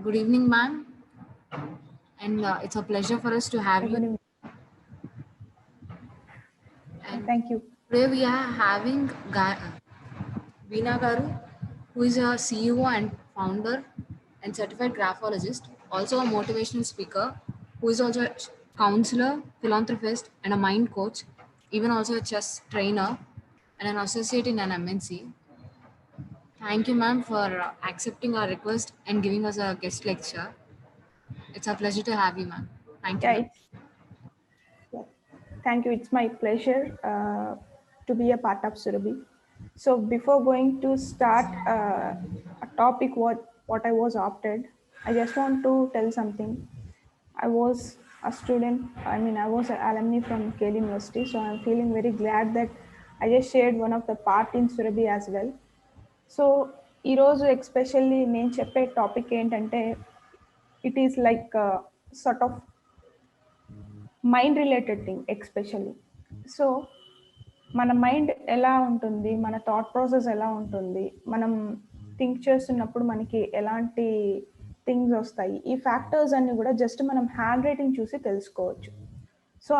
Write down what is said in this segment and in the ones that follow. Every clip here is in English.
Good evening, ma'am. And it's a pleasure for us to have you. Good evening. And Thank you. today we are having Veena Garu, who is a CEO and founder and certified graphologist, also a motivational speaker, who is also a counselor, philanthropist, and a mind coach, even also a chess trainer and an associate in an MNC. Thank you, ma'am, for accepting our request and giving us a guest lecture. It's a pleasure to have you, ma'am. Thank you, Yeah, ma'am. yeah. Thank you. It's my pleasure to be a part of Surabhi. So before going to start a topic, what I was opted, I just want to tell something. I was a student. I mean, I was an alumni from Kale University, so I'm feeling very glad that I just shared one of the part in Surabhi as well. So ఈరోజు especially నేను చెప్పే topic ఏంటంటే it is like sort of mind related thing especially. So మన mind ఎలా ఉంటుంది, మన thought process ఎలా ఉంటుంది, మనం థింక్ చేస్తున్నప్పుడు మనకి ఎలాంటి థింగ్స్ వస్తాయి, ఈ ఫ్యాక్టర్స్ అన్ని కూడా జస్ట్ మనం హ్యాండ్ రైటింగ్ చూసి తెలుసుకోవచ్చు. So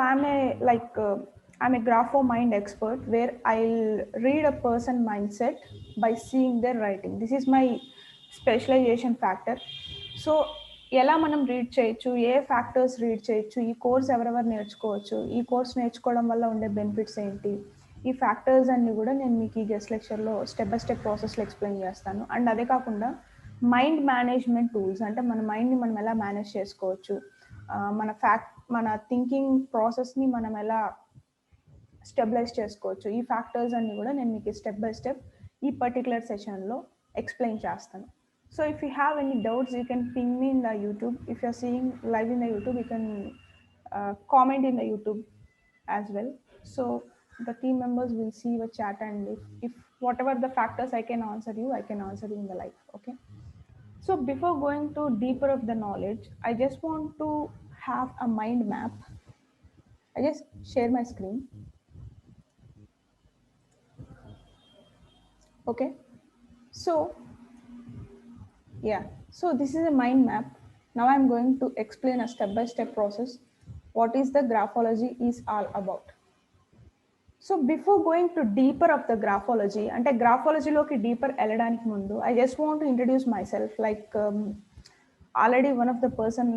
I'm a grapho mind expert where I'll read a person mindset by seeing their writing. This is my specialization factor. So ఎలా మనం రీడ్ చేయొచ్చు, ఏ ఫ్యాక్టర్స్ రీడ్ చేయొచ్చు, ఈ కోర్స్ ఎవరెవరు నేర్చుకోవచ్చు, ఈ కోర్స్ నేర్చుకోవడం వల్ల ఉండే బెనిఫిట్స్ ఏంటి, ఈ ఫ్యాక్టర్స్ అన్ని కూడా నేను మీకు ఈ గెస్ట్ లెక్చర్లో స్టెప్ బై స్టెప్ ప్రాసెస్లో ఎక్స్ప్లెయిన్ చేస్తాను. అండ్ అదే కాకుండా మైండ్ మేనేజ్మెంట్ టూల్స్, అంటే మన మైండ్ని మనం ఎలా మేనేజ్ చేసుకోవచ్చు, మన థింకింగ్ ప్రాసెస్ని మనం ఎలా స్టెబిలైజ్ చేసుకోవచ్చు, ఈ ఫ్యాక్టర్స్ అన్ని కూడా నేను మీకు స్టెప్ బై స్టెప్ ఈ పర్టికులర్ సెషన్లో ఎక్స్ప్లెయిన్ చేస్తాను. So if you have any doubts you can ping me in the YouTube. If you're seeing live in the YouTube you can comment in the YouTube as well. So the team members will see your chat, and if whatever the factors I can answer you in the live. Okay, so before going to deeper of the knowledge, I just want to have a mind map. I just share my screen. Okay, so yeah, so this is a mind map. Now I'm going to explain a step by step process what is the graphology is all about. So before going to deeper of the graphology, అంటే గ్రాఫాలజీలోకి deeper వెళ్ళడానికి ముందు I just want to introduce myself. Like already one of the person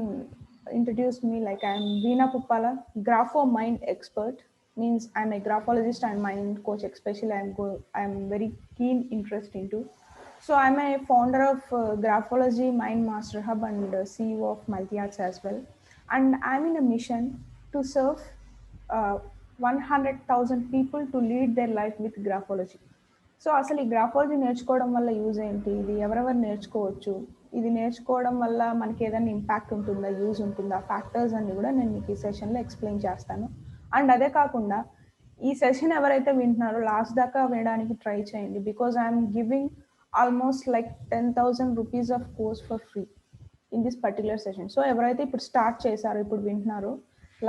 introduce me, like I'm Veena Puppala, grapho mind expert. Means I'm a graphologist and mind coach, especially I'm very keen interest into. So I'm a founder of Graphology Mind Master Hub and CEO of Multi-Arts as well. And I'm in a mission to serve 100,000 people to lead their life with graphology. So అసలు ఈ graphology నేర్చుకోవడం వల్ల use ఏంటి, ఇది ఎవరెవరు నేర్చుకోవచ్చు, ఇది నేర్చుకోవడం వల్ల మనకి ఏదైనా ఇంపాక్ట్ ఉంటుందా, యూజ్ ఉంటుందా, ఫ్యాక్టర్స్ అన్ని కూడా నేను మీకు ఈ సెషన్లో ఎక్స్ప్లెయిన్ చేస్తాను. అండ్ అదే కాకుండా ఈ సెషన్ ఎవరైతే వింటున్నారో లాస్ట్ దాకా వినడానికి ట్రై చేయండి, because I'm giving almost like 10,000 rupees of course for free in this particular session. So ఎవరైతే ఇప్పుడు స్టార్ట్ చేశారో, ఇప్పుడు వింటున్నారో,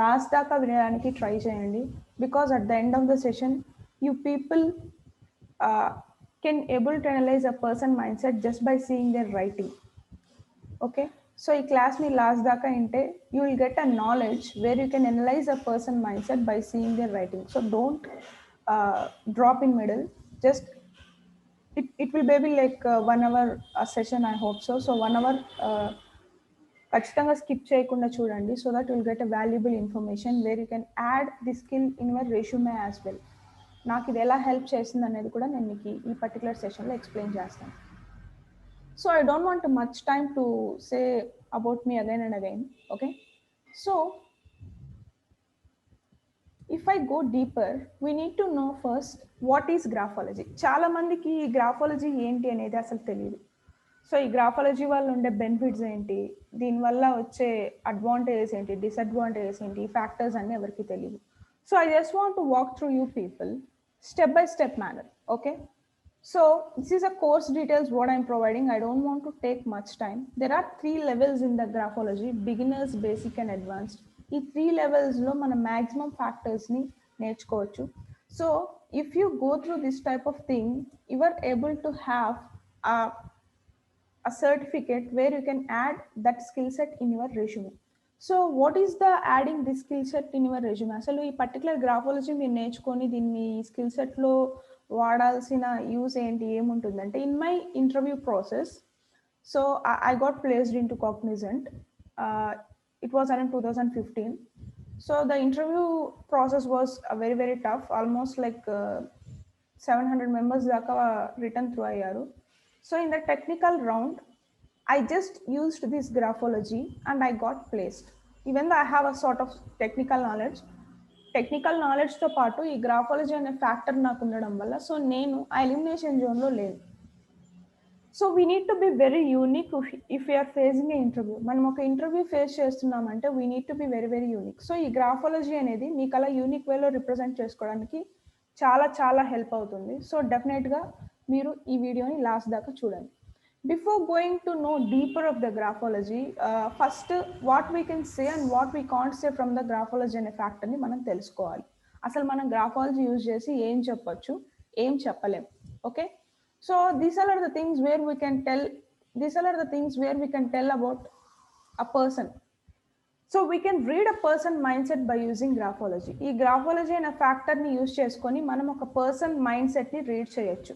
లాస్ట్ దాకా వినడానికి ట్రై చేయండి, because at the end of the session you people can able to analyze a person mindset just by seeing their writing. Okay, so ఈ class ni last daka inte you will get a knowledge where you can analyze a person mindset by seeing their writing. So don't drop in middle. Just it will be like 1 hour session, I hope so. So 1 hour ఖచ్చితంగా skip చేయకుండా చూడండి, so that will get a valuable information where you can add the skill in your resume as well. నాకు ఇది ఎలా help చేస్తుంది అనేది కూడా నేను మీకు ఈ పర్టికులర్ సెషన్లో ఎక్స్ప్లెయిన్ చేస్తాను. So I don't want much time to say about me again and again. Okay, so if I go deeper we need to know first what is graphology. చాలా మందికి ఈ గ్రాఫాలజీ ఏంటి అనేది అసలు తెలియదు. సో ఈ గ్రాఫాలజీ వల్ల ఉండే బెనిఫిట్స్ ఏంటి, దీనివల్ల వచ్చే అడ్వాంటేజెస్ ఏంటి, డిసడ్వాంటేజెస్ ఏంటి, ఈ ఫ్యాక్టర్స్ అన్నీ ఎవరికి తెలియదు. So I just want to walk through you people step by step manner. Okay, so this is a course details what I'm providing. I don't want to take much time. There are 3 levels in the graphology: beginners, basic and advanced. ఈ 3 levels లో మన maximum factors ని నేర్చుకోవచ్చు. So if you go through this type of thing, you are able to have a a certificate where you can add that skill set in your resume. So what is the adding this skill set in your resume? అసలు ఈ particular graphology మీరు నేర్చుకొని దీన్ని skill సెట్లో వాడాల్సిన use ఏంటి ఏముంటుందంటే, in my interview process, so I got placed into Cognizant. It was around 2015. So the interview process was very very tough. Almost like 700 members daka written through ayyaru. So in the technical round, I just used this graphology and I got placed. Even though I have a sort of technical నాలెడ్జ్తో పాటు ఈ graphology అనే factor నాకు ఉండడం వల్ల so నేను ఆ elimination జోన్లో లేను. So we need to be very unique if you're facing a interview. మనం ఒక ఇంటర్వ్యూ ఫేస్ చేస్తున్నామంటే we need to be very very unique. So ఈ గ్రాఫాలజీ అనేది మీకు అలా యూనిక్ వేలో రిప్రజెంట్ చేసుకోవడానికి చాలా చాలా హెల్ప్ అవుతుంది. సో డెఫినెట్గా మీరు ఈ వీడియోని లాస్ట్ దాకా చూడండి. Before going to know deeper of the graphology, first what we can say and what we can't say from the graphology అనే ఫ్యాక్టర్ని మనం తెలుసుకోవాలి. అసలు మనం గ్రాఫాలజీ యూజ్ చేసి ఏం చెప్పొచ్చు, ఏం చెప్పలేం. Okay, so these are the things where we can tell about a person. So we can read a person mindset by using graphology. ఈ గ్రాఫాలజీ అనే ఫ్యాక్టర్ని యూజ్ చేసుకొని మనం ఒక పర్సన్ మైండ్ సెట్ని రీడ్ చేయొచ్చు.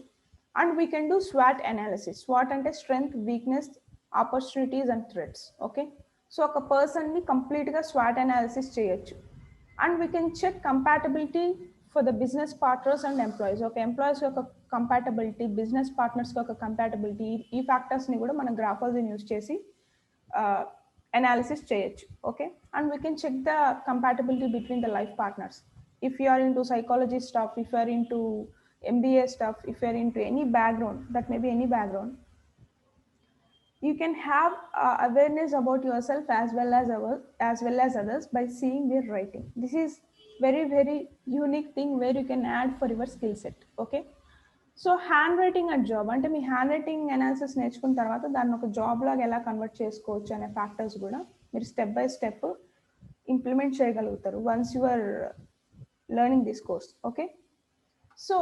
అండ్ వీ కెన్ డూ స్వాట్ analysis. స్వాట్ అంటే strength, weakness, opportunities and threats. Okay, so ఒక పర్సన్ని కంప్లీట్గా స్వాట్ అనాలిసిస్ చేయొచ్చు. And we can check compatibility for the business partners and employees. ఒక ఎంప్లాయీస్ యొక్క కంపాటబిలిటీ, బిజినెస్ పార్ట్నర్స్ యొక్క కంపాటబిలిటీ, ఈ ఫ్యాక్టర్స్ని కూడా మనం గ్రాఫాలజీని యూజ్ చేసి అనాలిసిస్ చేయొచ్చు. Okay, and we can check the compatibility between the life partners. If you are into psychology stuff, if you are into MBA stuff, if you are into any background, that may be any background, you can have awareness about yourself as well as others by seeing their writing. This is very very unique thing where you can add for your skill set. Okay, so hand writing at job అంటే మీ hand writing analysis నేర్చుకున్న తర్వాత దాన్ని ఒక job లాగా ఎలా convert చేసుకోవచ్చు అనే factors కూడా మీరు స్టెప్ బై స్టెప్ ఇంప్లిమెంట్ చేయగలుగుతారు once you are learning this course. Okay, so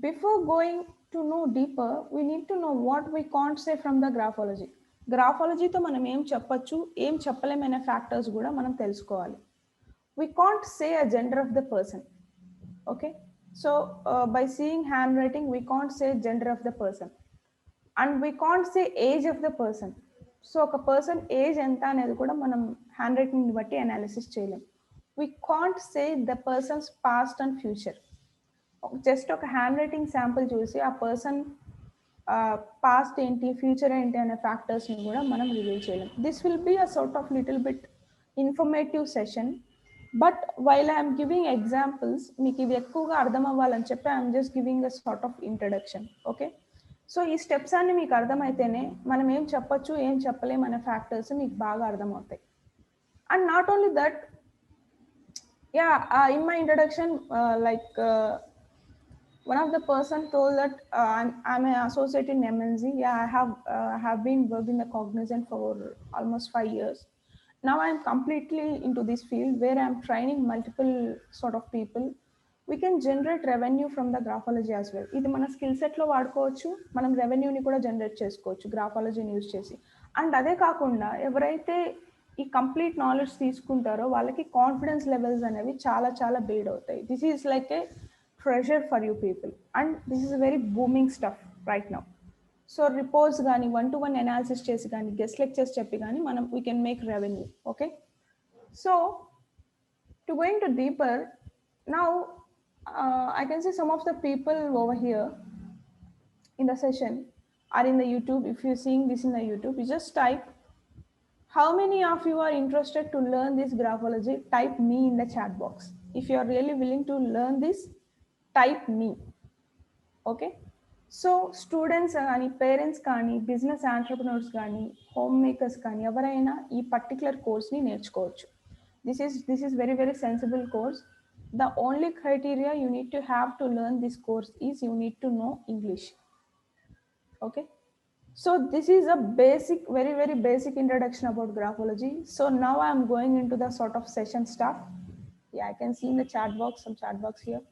before going to know deeper, we need to know what we can't say from the graphology. గ్రాఫాలజీతో మనం ఏం చెప్పచ్చు, ఏం చెప్పలేమనే ఫ్యాక్టర్స్ కూడా మనం తెలుసుకోవాలి. We can't say a gender of the person. Okay, so by seeing handwriting we can't say gender of the person, and we can't say age of the person. So ఒక person age ఎంత అనేది కూడా మనం hand రైటింగ్ని బట్టి analysis చేయలేం. We can't say the person's past and future. Just ఒక hand writing sample చూసి ఆ పర్సన్ పాస్ట్ ఏంటి, ఫ్యూచర్ ఏంటి అనే ఫ్యాక్టర్స్ని కూడా మనం రివీల్ చేయలేం. This will be a sort of little bit informative session, but while I'm giving examples మీకు ఇవి ఎక్కువగా అర్థం అవ్వాలని చెప్పి I'm just giving a sort of introduction. Okay, so ఈ స్టెప్స్ అన్ని మీకు అర్థమైతేనే మనం ఏం చెప్పొచ్చు, ఏం చెప్పలేం అనే ఫ్యాక్టర్స్ మీకు బాగా అర్థమవుతాయి. And not only that, in my introduction one of the person told that I'm an associate in MNC. I have been working in the Cognizant for almost 5 years. Now I'm completely into this field where I'm training multiple sort of people. We can generate revenue from the graphology as well. ఇది మన skill సెట్లో వాడుకోవచ్చు, మనం రెవెన్యూని కూడా generate చేసుకోవచ్చు గ్రాఫాలజీని use చేసి. And అదే కాకుండా ఎవరైతే ఈ కంప్లీట్ నాలెడ్జ్ తీసుకుంటారో వాళ్ళకి కాన్ఫిడెన్స్ లెవెల్స్ అనేవి చాలా చాలా బిల్డ్ అవుతాయి. This is like A treasure for you people, and this is a very booming stuff right now. So reports gaani, one-to-one analysis chesi gaani, guest lectures cheppi gaani manam we can make revenue. Okay, so to go into deeper now, I can see some of the people over here in the session are in the YouTube. If you're seeing this in the YouTube, you just type how many of you are interested to learn this graphology. Type me in the chat box. If you are really willing to learn this, type me. Okay, so students కానీ, parents కానీ, business entrepreneurs కానీ, home makers కానీ ఎవరైనా ఈ particular కోర్స్ని నేర్చుకోవచ్చు. This is very very sensible course. The only criteria you need to have to learn this course is you need to know English. Okay, so this is a basic, very very basic introduction about graphology. So now I am going into the sort of session stuff. Yeah, I can see in the chat box, some chat box here.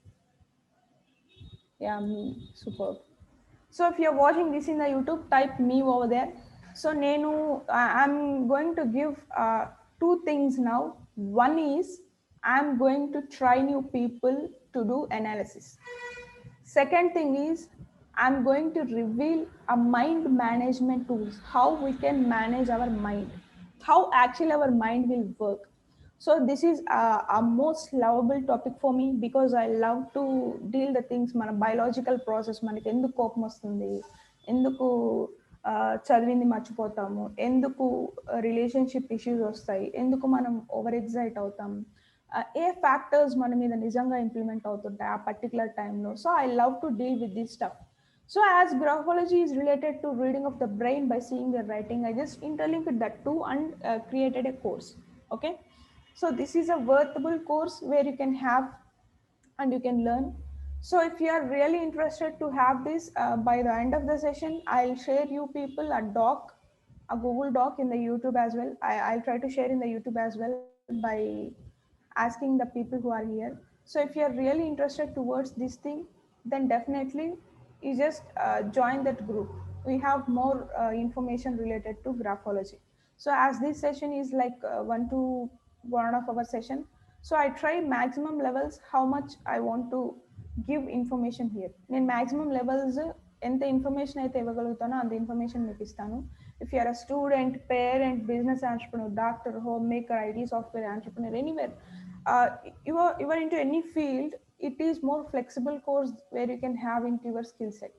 Yeah, me, superb. So if you're watching this in the YouTube, type me over there. So Nenu, I'm going to give two things now. One is I'm going to try new people to do analysis. Second thing is I'm going to reveal a mind management tools, how we can manage our mind, how actually our mind will work. So this is a most lovable topic for me because I love to deal the things మన biological process మనకి ఎందుకు కోపం వస్తుంది, ఎందుకు చదివింది మర్చిపోతాము, ఎందుకు relationship issues వస్తాయి, ఎందుకు మనం ఓవర్ ఎగ్జైట్ అవుతాం, ఏ ఫ్యాక్టర్స్ మన మీద నిజంగా ఇంప్లిమెంట్ అవుతుంటాయి ఆ పర్టికులర్ టైంలో. So I love to deal with this stuff. So as graphology is related to reading of the brain by seeing their writing, I just interlinked that too and created a course. Okay, so this is a worthwhile course where you can have and you can learn. So if you are really interested to have this, by the end of the session I'll share you people a doc, a Google doc in the YouTube as well. I'll try to share in the YouTube as well by asking the people who are here. So if you're really interested towards this thing, then definitely you just join that group. We have more information related to graphology. So as this session is like 1 to 1.5 hour session, so I try maximum levels how much I want to give information here. నేను maximum levels ఎంత information అయితే ఇవ్వగలుగుతానో అంత information మీకు ఇస్తాను. If you are a student, parent, business entrepreneur, doctor, homemaker, IT software entrepreneur, anywhere, you are into any field, it is more flexible course where you can have into your skill set.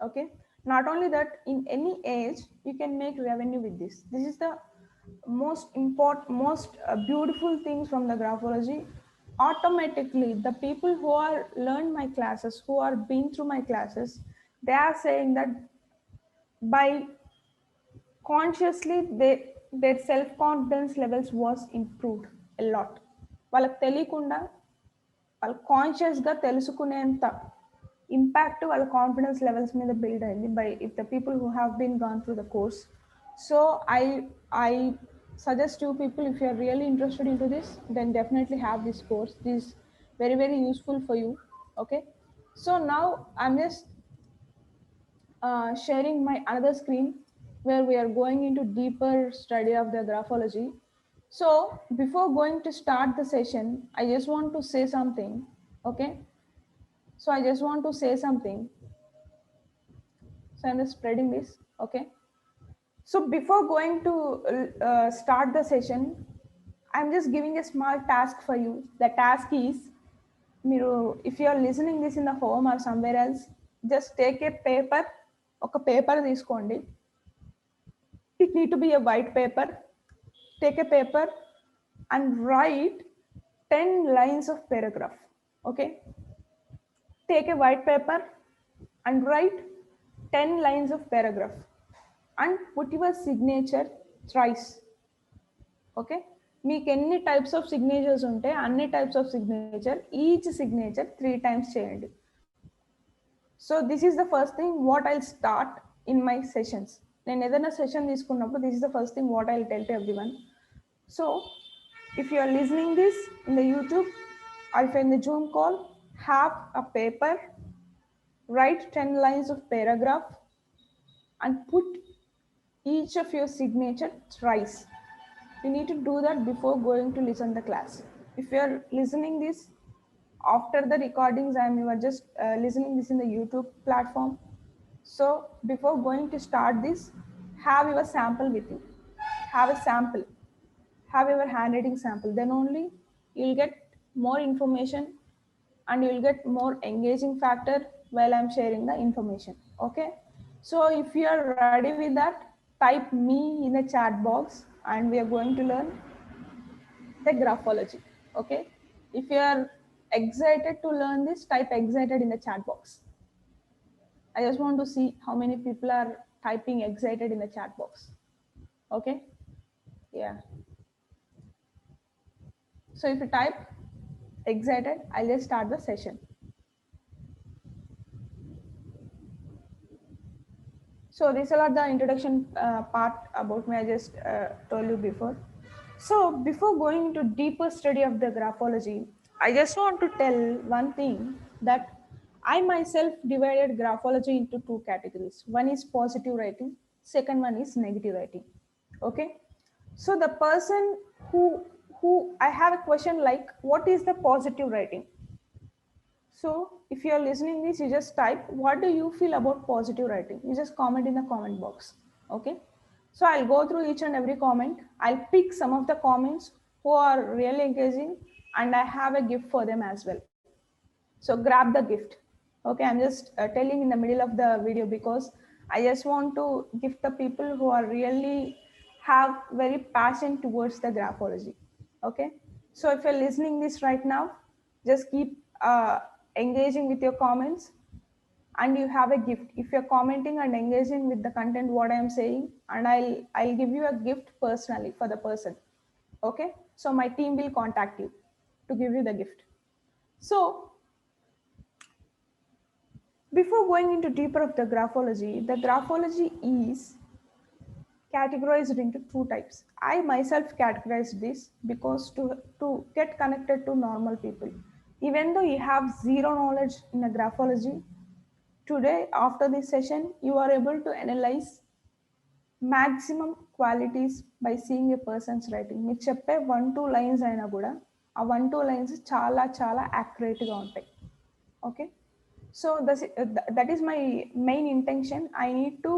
Okay, not only that, in any age you can make revenue with this. This is the most important, most beautiful things from the graphology. Automatically the people who are learned my classes, who are been through my classes, they are saying that by consciously their self confidence levels was improved a lot. వాళ్ళకి తెలియకుండా వాళ్ళు కాన్షియస్గా తెలుసుకునేంత impact వాళ్ళ confidence levels మీద build అయింది by if the people who have been gone through the course. So I suggest you people, if you are really interested into this, then definitely have this course. This is very very useful for you. Okay, so now I'm just sharing my another screen where we are going into deeper study of the graphology. So before going to start the session, I just want to say something. Okay, so I just want to say something. So I'm just spreading this. Okay, so before going to start the session, I'm just giving a small task for you. The task is, if you are listening this in the home or somewhere else, just take a paper, ఒక paper తీసుకోండి. It need to be a white paper. Take a paper and write 10 lines of paragraph. Okay, take a white paper and write 10 lines of paragraph and put your signature thrice. Okay, మీకు ఎన్ని types of signatures ఉంటే అన్ని types of signature, each signature 3 times చేయండి. So this is the first thing what I'll start in my sessions. నేను ఏదైనా session తీసుకున్నప్పుడు this is the first thing what I'll tell to everyone. So if you are listening this in the YouTube or if in the Zoom call, have a paper, write 10 lines of paragraph and put each of your signature thrice. You need to do that before going to listen the class. If you are listening this after the recordings and you are just listening this in the YouTube platform, so before going to start this, have your sample with you. Have a sample, have your handwriting sample, then only you'll get more information and you'll get more engaging factor while I'm sharing the information. Okay, so if you are ready with that, type me in the chat box and we are going to learn the graphology. Okay, if you are excited to learn this, type excited in the chat box. I just want to see how many people are typing excited in the chat box. Okay, yeah. So if you type excited, I'll just start the session. So these are the introduction part about me I just told you before. So before going into deeper study of the graphology, I just want to tell one thing, that I myself divided graphology into two categories. One is positive writing, second one is negative writing. Okay. So the person who I have a question like, what is the positive writing? So if you are listening this, you just type, what do you feel about positive writing? You just comment in the comment box. Okay. So I'll go through each and every comment. I'll pick some of the comments who are really engaging, and I have a gift for them as well. So grab the gift. Okay, I'm just telling in the middle of the video because I just want to gift the people who are really have very passion towards the graphology. Okay, so if you're listening this right now, just keep engaging with your comments, and you have a gift if you're commenting and engaging with the content what I am saying, and I'll give you a gift personally for the person. Okay, so my team will contact you to give you the gift. So before going into deeper of the graphology is categorized into two types. I myself categorized this because to get connected to normal people, even though you have zero knowledge in a graphology, today after this session, you are able to analyze maximum qualities by seeing a person's writing. మీరు చెప్పే 1-2 lines అయినా కూడా ఆ 1-2 lines చాలా చాలా యాక్యురేట్గా ఉంటాయి. Okay, so that is my main intention. I need to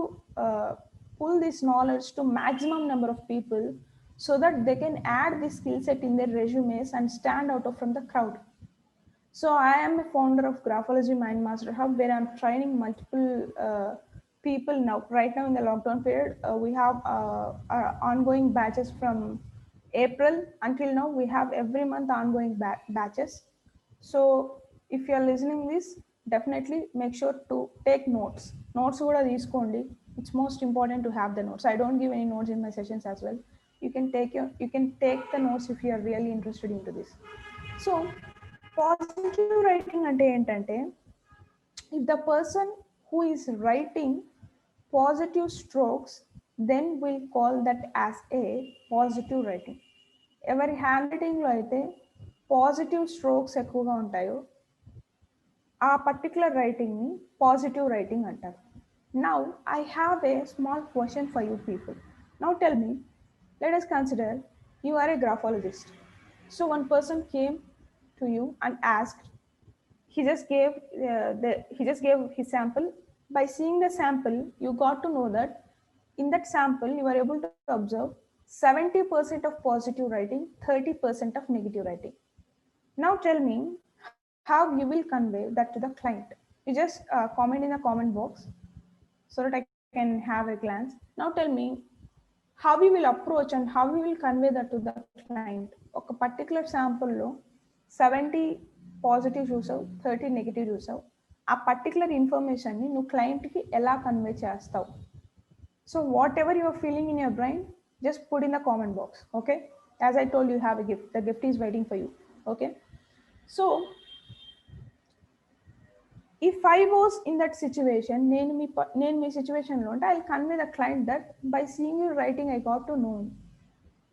pull this knowledge to maximum number of people so that they can add this skill set in their resumes and stand out from the crowd. So I am a founder of Graphology Mind Master Hub, where I'm training multiple people now. Right now in the lockdown period, we have ongoing batches from April until now. We have every month ongoing batches. So if you are listening this, definitely make sure to take notes. Notes kuda teeskondi. It's most important to have the notes. I don't give any notes in my sessions as well. You can take the notes if you are really interested into this. So positive writing ante entante, if the person who is writing positive strokes, then we'll call that as a positive writing. ఎవరి hand రైటింగ్లో అయితే positive strokes ఎక్కువగా ఉంటాయో ఆ particular రైటింగ్ని positive writing అంటారు. Now I have a small question for you people. Now tell me, let us consider you are a graphologist. So one person came to you and asked, he just gave his sample. By seeing the sample, you got to know that in that sample you are able to observe 70% of positive writing, 30% of negative writing. Now tell me how you will convey that to the client. You just comment in the comment box so that I can have a glance. Now tell me how we will approach and how we will convey that to the client. ఒక particular శాంపుల్లో 70 positive చూసావు, 30 negative చూసావు. ఆ particular ఇన్ఫర్మేషన్ని నువ్వు క్లయింట్కి ఎలా convey చేస్తావు? So whatever you are feeling in your brain, just put in the comment box. Okay, as I told you have a gift. The gift is waiting for you. Okay, so if I was in that situation, నేను మీ సిచ్యువేషన్లో ఉంటే I'll convey the client that by seeing your writing, I got to know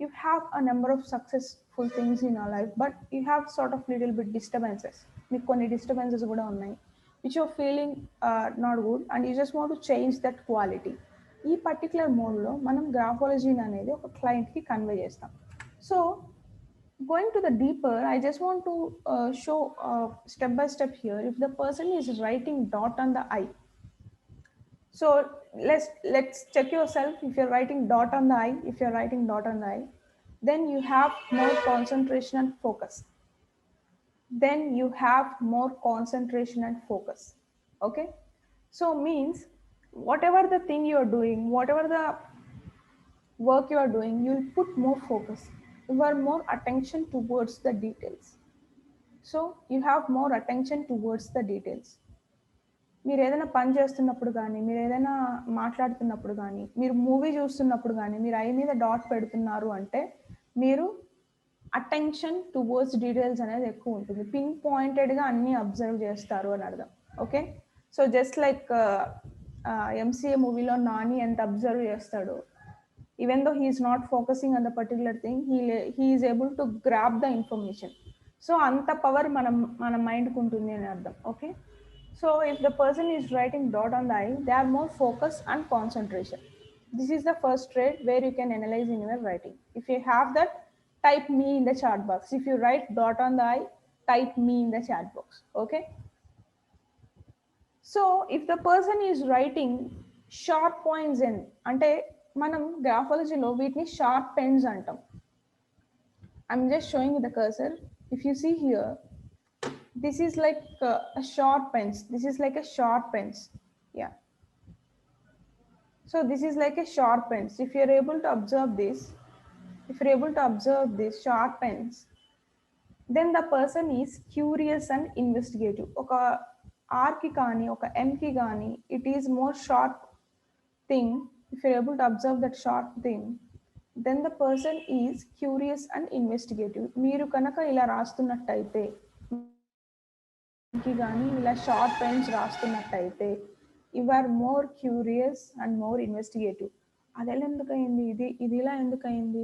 you have a number of successful things in your life, but you have sort of little bit disturbances. మీకు కొన్ని disturbances కూడా ఉన్నాయి, which you're feeling not good, and you just want to change that quality. ఈ particular మోడ్లో మనం graphology అనేది ఒక క్లయింట్కి కన్వే చేస్తాం. So going to the deeper, I just want to show step by step here. If the person is writing dot on the I, so let's check yourself. If you're writing dot on the I, then you have more concentration and focus. Okay, so means whatever the thing you are doing, whatever the work you are doing, you'll put more focus. You are more attention towards the details. So you have more attention towards the details. మీరు ఏదైనా పని చేస్తున్నప్పుడు కానీ, మీరు ఏదైనా మాట్లాడుతున్నప్పుడు కానీ, మీరు మూవీ చూస్తున్నప్పుడు కానీ, మీరు ఐ మీద డాట్ పెడుతున్నారు అంటే మీరు అటెన్షన్ టువర్డ్స్ డీటెయిల్స్ అనేది ఎక్కువ ఉంటుంది. పిన్ పాయింటెడ్గా అన్నీ అబ్జర్వ్ చేస్తారు అని అర్థం. Okay, so just like MCA మూవీలో నాని ఎంత అబ్జర్వ్ చేస్తాడో, even though he is not focusing on the particular thing, he is able to grab the information. So anta power మన మైండ్కి ఉంటుంది అని అర్థం. Okay, So if the person is writing dot on the I, they are more focus and concentration. This is the first trait where you can analyze in your writing. If you have that, type me in the chat box. If you write dot on the I, type me in the chat box. Okay. So if the person is writing sharp points in, అంటే మనం గ్రాఫాలజీలో వీటిని sharp pens అంటాం. I'm just showing you the cursor. If you see here, this is like a short pens. This is like a short pens. Yeah. So this is like a sharp pens. If you're able to observe this, if you're able to observe this sharp pens, then the person is curious and investigative. ఒక R కి కానీ ఒక M కి కానీ it is more sharp thing. If you're able to observe that sharp thing, then the person is curious and investigative. మీరు కనుక ఇలా రాస్తున్నట్టయితే కి కానీ ఇలా షార్ట్ పెన్స్ రాస్తున్నట్టయితే you are more curious and more investigative. అది ఎలా ఎందుకు అయింది, ఇది ఇలా ఎందుకు అయింది,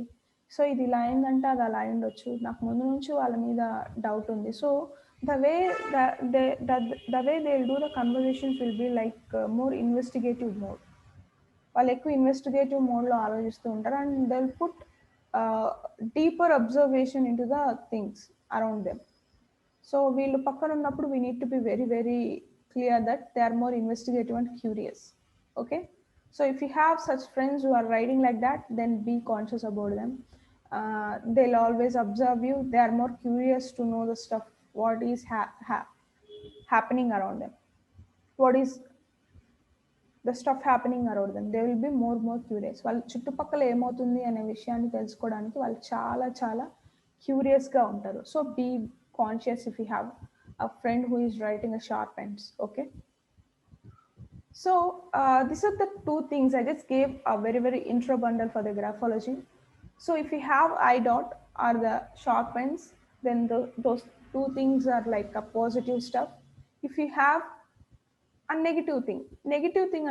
సో ఇది ఇలా అయిందంటే అది అలా అయిండొచ్చు, నాకు ముందు నుంచి వాళ్ళ మీద డౌట్ ఉంది. So the way the way they will do the conversations will be like more investigative mode. వాళ్ళు ఎక్కువ ఇన్వెస్టిగేటివ్ మోడ్లో ఆలోచిస్తూ ఉంటారు and they will put deeper observation into the things around them. So వీళ్ళు పక్కన ఉన్నప్పుడు we need to be very very clear that they are more investigative and curious. Okay, so if you have such friends who are writing like that, then be conscious about them. They'll always observe you. They are more curious to know the stuff what is happening around them, what is the stuff happening around them. They will be more curious. వాళ్ళ చుట్టుపక్కల ఏమవుతుంది అనే విషయాన్ని తెలుసుకోవడానికి వాళ్ళు చాలా చాలా క్యూరియస్గా ఉంటారు. So be conscious if you have a friend who is writing a sharp pens. Okay, so these are the two things I just gave a very very intro bundle for the graphology. So if you have I dot or the sharp pens, then those two things are like a positive stuff. If you have a negative thing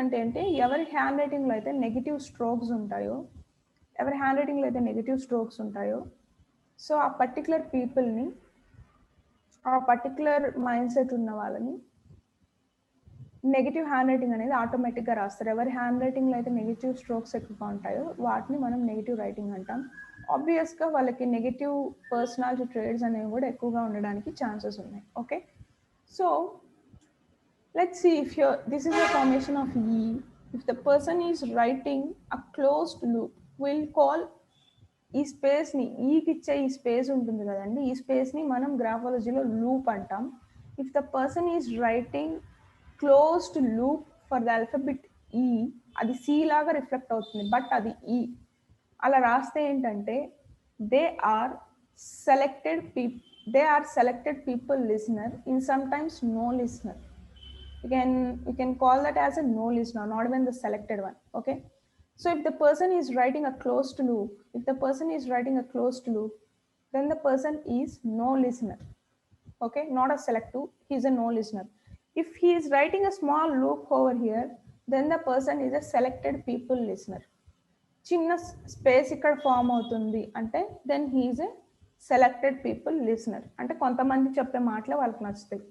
అంటే అంటే ఎవరి hand రైటింగ్లో అయితే negative strokes ఉంటాయో, ఎవరి hand రైటింగ్లో అయితే negative strokes ఉంటాయో, so ఆ particular పీపుల్ని, ఆ పర్టికులర్ మైండ్ సెట్ ఉన్న వాళ్ళని నెగిటివ్ హ్యాండ్ రైటింగ్ అనేది ఆటోమేటిక్గా రాస్తారు. ఎవరి హ్యాండ్ రైటింగ్లో అయితే నెగిటివ్ స్ట్రోక్స్ ఎక్కువగా ఉంటాయో వాటిని మనం నెగిటివ్ రైటింగ్ అంటాం. ఆబ్వియస్గా వాళ్ళకి నెగిటివ్ పర్సనాలిటీ ట్రేడ్స్ అనేవి కూడా ఎక్కువగా ఉండడానికి ఛాన్సెస్ ఉన్నాయి. Okay, so let's see if this is the formation of e. If the person is writing a closed loop, will call e స్పేస్ని, ఈకి ఇచ్చే ఈ స్పేస్ ఉంటుంది కదండి, ఈ స్పేస్ని మనం గ్రాఫాలజీలో లూప్ అంటాం. If the person is writing closed loop for the alphabet ఈ, అది సి లాగా రిఫ్లెక్ట్ అవుతుంది బట్ అది ఈ. అలా రాస్తే ఏంటంటే they are selected people listener in some times no listener. You can call that as a no listener, not even the selected one. Okay, so if the person is writing a closed loop, then the person is no listener. Okay, not a selective, he is a no listener. If he is writing a small loop over here, then the person is a selected people listener. చిన్న space ఇక్కడ form అవుతుంది అంటే then he is a selected people listener. అంటే కొంతమంది చెప్పే మాటలు వాళ్ళకి నచ్చుతాయి.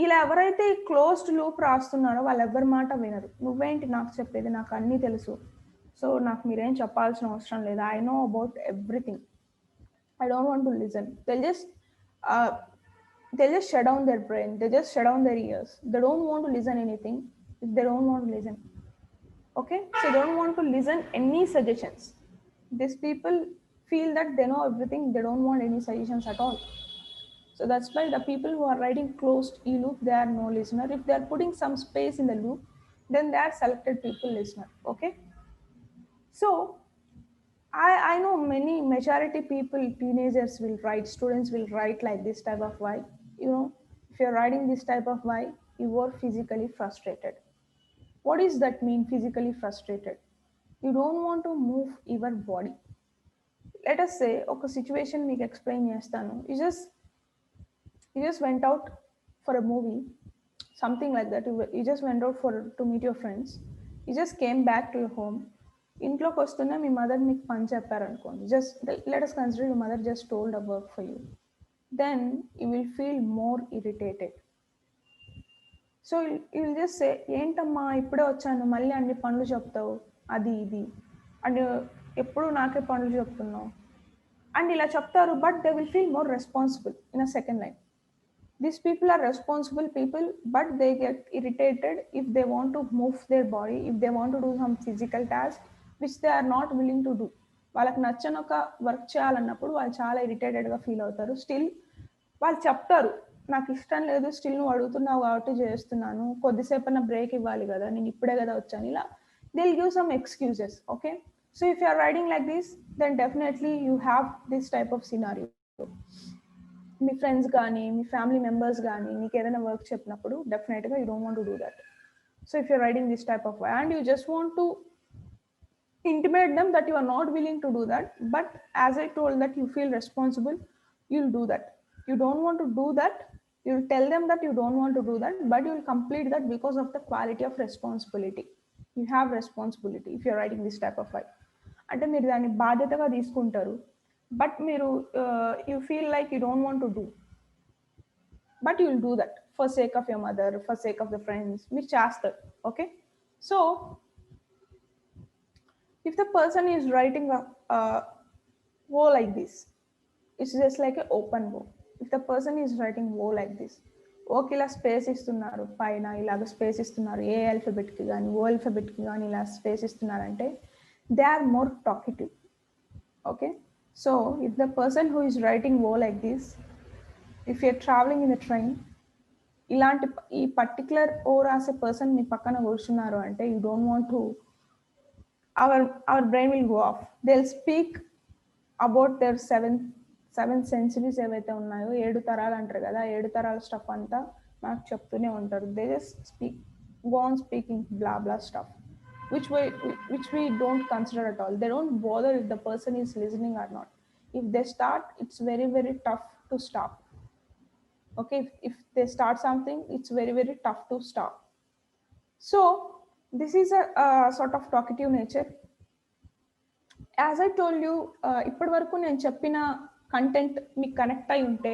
ఇలా ఎవరైతే క్లోజ్డ్ లూప్ రాస్తున్నారో వాళ్ళు ఎవరి మాట వినరు. నువ్వేంటి నాకు చెప్పేది, నాకు అన్నీ తెలుసు, సో నాకు మీరేం చెప్పాల్సిన అవసరం లేదు, I know about everything, I don't want to listen. They'll just shut down their brain, they just shut down their ears. They don't want to listen anything if they don't want to listen. Okay, so they don't want to listen any suggestions. These people feel that they know everything, they don't want any suggestions at all. So that's why the people who are writing closed E loop, they are no listener. If they are putting some space in the loop, then they are selected people listener. Okay, so I know many majority people, teenagers will write, students will write like this type of why. You know, if you're writing this type of why, you are physically frustrated. What does that mean, physically frustrated? You don't want to move your body. Let us say ఒక situation మీకు explain చేస్తాను. You just went out for a movie, something like that. You just went out to meet your friends. You just came back to your home. ఇంట్లోకి వస్తున్నా మీ mother మీకు పని చెప్పారనుకోండి, just let us consider your mother just told a work for you, then you will feel more irritated. So will just say, ఏంటమ్మా ఇప్పుడే వచ్చాను మళ్ళీ అన్ని పనులు చెప్తావు అది ఇది అండ్ ఎప్పుడు నాకే పనులు చెప్తున్నావు అండ్ ఇలా చెప్తారు. But they will feel more responsible in a second line. These people are responsible people, but they get irritated if they want to move their body, if they want to do some physical task which they are not willing to do. వాళ్ళకి నచ్చని ఒక work చేయాలన్నప్పుడు వాళ్ళు చాలా ఇరిటేటెడ్గా feel అవుతారు. Still వాళ్ళు చెప్తారు, నాకు ఇష్టం లేదు, స్టిల్ నువ్వు అడుగుతున్నావు కాబట్టి చేస్తున్నాను, కొద్దిసేపైనా బ్రేక్ ఇవ్వాలి కదా, నేను ఇప్పుడే కదా వచ్చాను, ఇలా they will give some excuses. Okay, so if you are riding like this then definitely you have this type of scenario. మీ ఫ్రెండ్స్ కానీ మీ ఫ్యామిలీ మెంబర్స్ కానీ మీకు ఏదైనా వర్క్ చెప్పినప్పుడు డెఫినెట్గా you don't want to do that. So if you're riding this type of way and you just want to intimate them that you are not willing to do that, but as I told that you feel responsible, you'll do that. You don't want to do that, you'll tell them that you don't want to do that, but you'll complete that because of the quality of responsibility. You have responsibility if you're writing this type of file. అంటే మీరు దాన్ని బాధ్యతగా తీసుకుంటారు, but మీరు you feel like you don't want to do, but you will do that for sake of your mother, for sake of the friends, మీరు చేస్తారు. Okay, so if the person is writing a woe like this, it's just like an open woe. If the person is writing woe like this, okay ఇలా space ఇస్తున్నారు, పైన ఇలాగ space ఇస్తున్నారు, ఏ ఆల్ఫాబెట్కి కానీ ఓ ఆల్ఫాబెట్కి కానీ ఇలా స్పేస్ ఇస్తున్నారంటే they are more talkative. Okay, so if the person who is writing woe like this, if you're travelling in the train, ఇలాంటి ఈ పర్టికులర్ ఓ రాసే పర్సన్ మీ పక్కన కూర్చున్నారు అంటే you don't want to, our brain will go off. They'll speak about their seven centuries ఏవైతే ఉన్నాయో, 7 తరాలు అంటారు కదా, 7 తరాల స్టఫ్ అంతా మనకు చెప్తూనే ఉంటారు. They just speak, go on speaking blah blah stuff which we don't consider at all. They don't bother if the person is listening or not. If they start, it's very very tough to stop. Okay, if they start something, it's very very tough to stop. So this is a sort of talkative nature. As I told you, ఇప్పటి వరకు నేను చెప్పిన content మీకు connect అయి ఉంటే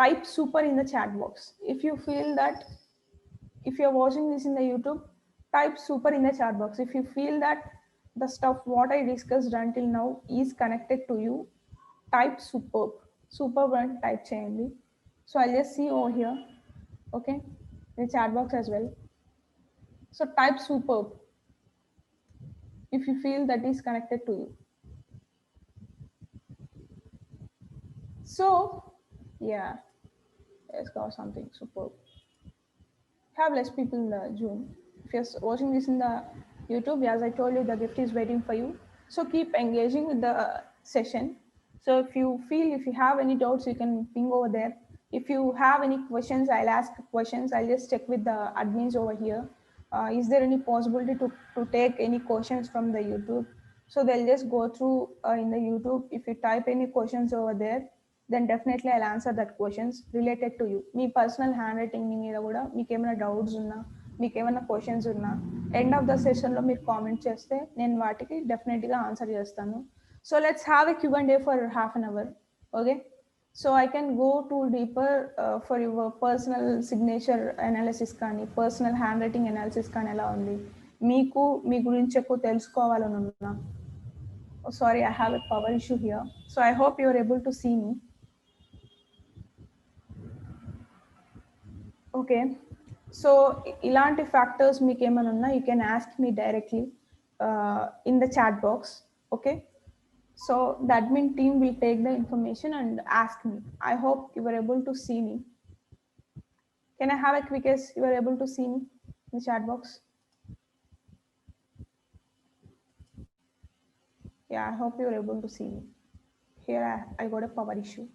type super in the chat box. If you feel that, if you're watching this in the YouTube, type super in the chat box. If you feel that the stuff what I discussed until now is connected to you, type superb and type cheyandi. So I'll just see over here, okay, in the chat box as well. So type superb if you feel that is connected to you. So yeah, let's go something superb. Have less people in the Zoom. If you're watching this in the YouTube, as I told you, the gift is waiting for you. So keep engaging with the session. So if you feel, if you have any doubts, you can ping over there. If you have any questions, I'll ask questions. I'll just check with the admins over here. Is there any possibility to take any questions from the YouTube? So they'll just go through in the YouTube. If you type any questions over there, then definitely I'll answer that questions related to you. Me personal hand writing మీద కూడా మీకు ఏమైనా doubts ఉన్నా, మీకు ఏమైనా questions ఉన్నా, end of the సెషన్లో మీరు కామెంట్ చేస్తే నేను వాటికి డెఫినెట్గా ఆన్సర్ చేస్తాను. So let's have a Q&A for half an hour. Okay, so I can go to deeper for your personal signature analysis కానీ, పర్సనల్ హ్యాండ్ రైటింగ్ అనాలిసిస్ కానీ ఎలా ఉంది, మీకు మీ గురించి ఎక్కువ తెలుసుకోవాలని ఉన్నా. Oh, sorry, I have a power issue here. So I hope you are able to see me. Okay, so ilanti factors meeku emana unna, you can ask me directly in the chat box. Okay, so the admin team will take the information and ask me. I hope you were able to see me. Can I have a quick guess you were able to see me in the chat box? Yeah, I hope you were able to see me. Here I got a power issue.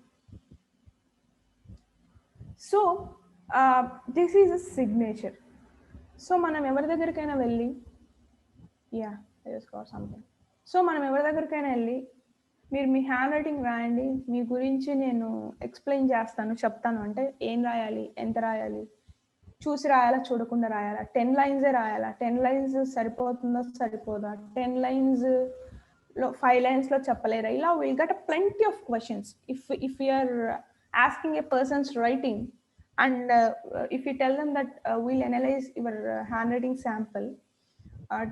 So this is a signature. So మనం ఎవరి దగ్గరికైనా వెళ్ళి, something, so మనం ఎవరి దగ్గరికైనా వెళ్ళి మీరు మీ hand writing రాయండి, మీ గురించి నేను ఎక్స్ప్లెయిన్ చేస్తాను, చెప్తాను అంటే ఏం రాయాలి, ఎంత రాయాలి, చూసి రాయాలా, చూడకుండా రాయాలా, 10 లైన్సే రాయాలా, 10 లైన్స్ సరిపోతుందా సరిపోదా, 10 లైన్స్లో 5 లైన్స్లో చెప్పలేరా, ఇలా will get a plenty of questions. If you're asking a person's writing, And if you tell them that we'll analyze your handwriting sample,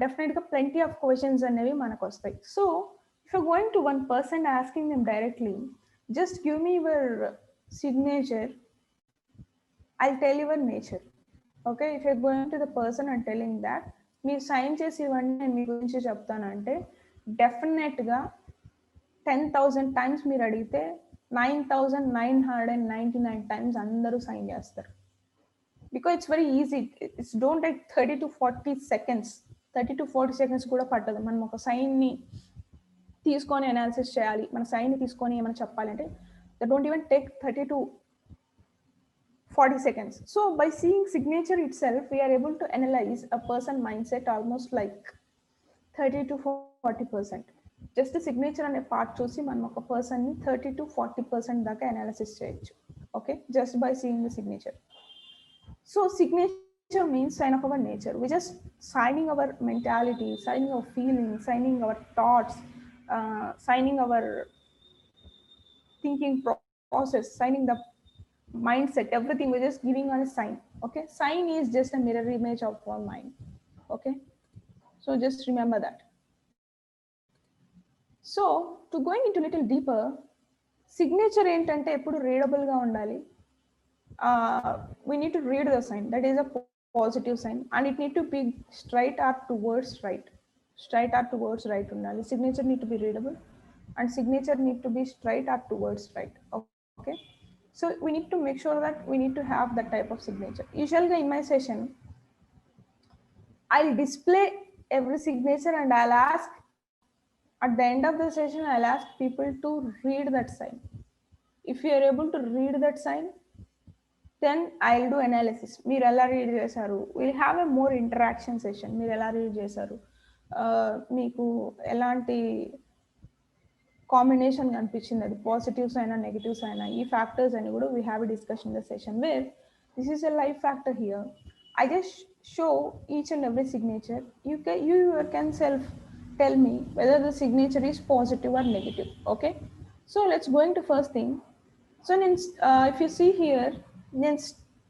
definitely plenty of questions అనేవి మనకు వస్తాయి. So if you're going to one person asking them directly, just give me your signature, I'll tell your nature. Okay, if you're going to the person and telling that మీరు sign చేసి ఇవ్వండి నేను మీ గురించి చెప్తానంటే డెఫినెట్గా 10,000 టైమ్స్ మీరు అడిగితే 9,999 times అందరూ సైన్ చేస్తారు. Because it's very easy. It's don't take 30 to 40 seconds. 30 to 40 seconds కూడా పట్టదు. మనం ఒక సైన్ని తీసుకొని అనాలిసిస్ చేయాలి, మన సైన్ని తీసుకొని ఏమైనా చెప్పాలంటే that don't even take 30 to 40 seconds. So by seeing signature itself, we are able to analyze a person mindset almost like 30 to 40%. Just the signature అనే పార్ట్ చూసి మనం ఒక పర్సన్ని 30 to 40% దాకా అనాలిసిస్ చేయొచ్చు. Okay, just by seeing the signature. So signature means sign of our nature. We just signing our mentality, signing our feelings, signing our thoughts, signing our thinking process, signing the mindset, everything. We're just giving on a sign. Okay, sign is just a mirror image of our mind. Okay, so just remember that. So to going into little deeper, signature ఏంటంటే ఎప్పుడు readable గా ఉండాలి. We need to read the sign. That is a positive sign, and it need to be straight or towards right. Straight or towards right unali. Signature need to be readable, and signature need to be straight or towards right. Okay, so we need to make sure that we need to have that type of signature. Usually in my session, I'll display every signature and I'll ask at the end of the session, I'll ask people to read that sign. If you are able to read that sign, then I'll do analysis. మీరు ఎలా read చేశారు, we'll have a more interaction session. మీరు ఎలా read చేశారు, మీకు ఎలాంటి combination కనిపించింది, అది పాజిటివ్స్ అయినా నెగిటివ్స్ అయినా ఈ ఫ్యాక్టర్స్ అని కూడా we have a discussion in the session where this is a live factor here. I just show each and every signature. You can self tell me whether the signature is positive or negative. Okay, so let's go into first thing. So if you see here, నేను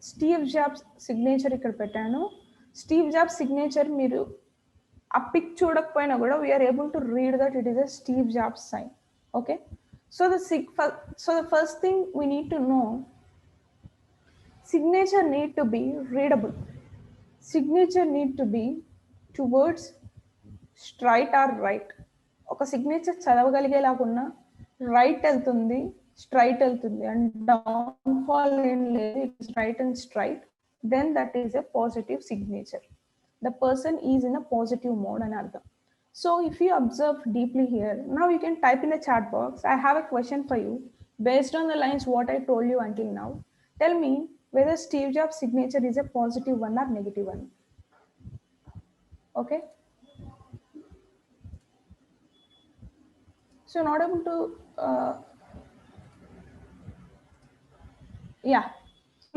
Steve jobs signature ఇక్కడ పెట్టాను. Steve jobs signature మీరు ఆ pic చూడకపోయినా కూడా we're able to read that it is a Steve Jobs sign. Okay, so the first thing we need to know, signature need to be readable. Signature need to be towards straight or right. ఒక signature చదవగలిగేలాగున్నా right వెళ్తుంది, straight వెళ్తుంది, and down fall ఏం లేదు, straight and straight, then that is a positive signature. The person is in a positive mode and artham. So if you observe deeply here, now you can type in the chat box. I have a question for you based on the lines what I told you until now. Tell me whether Steve Jobs signature is a positive one or negative one. Okay, so not able to yeah,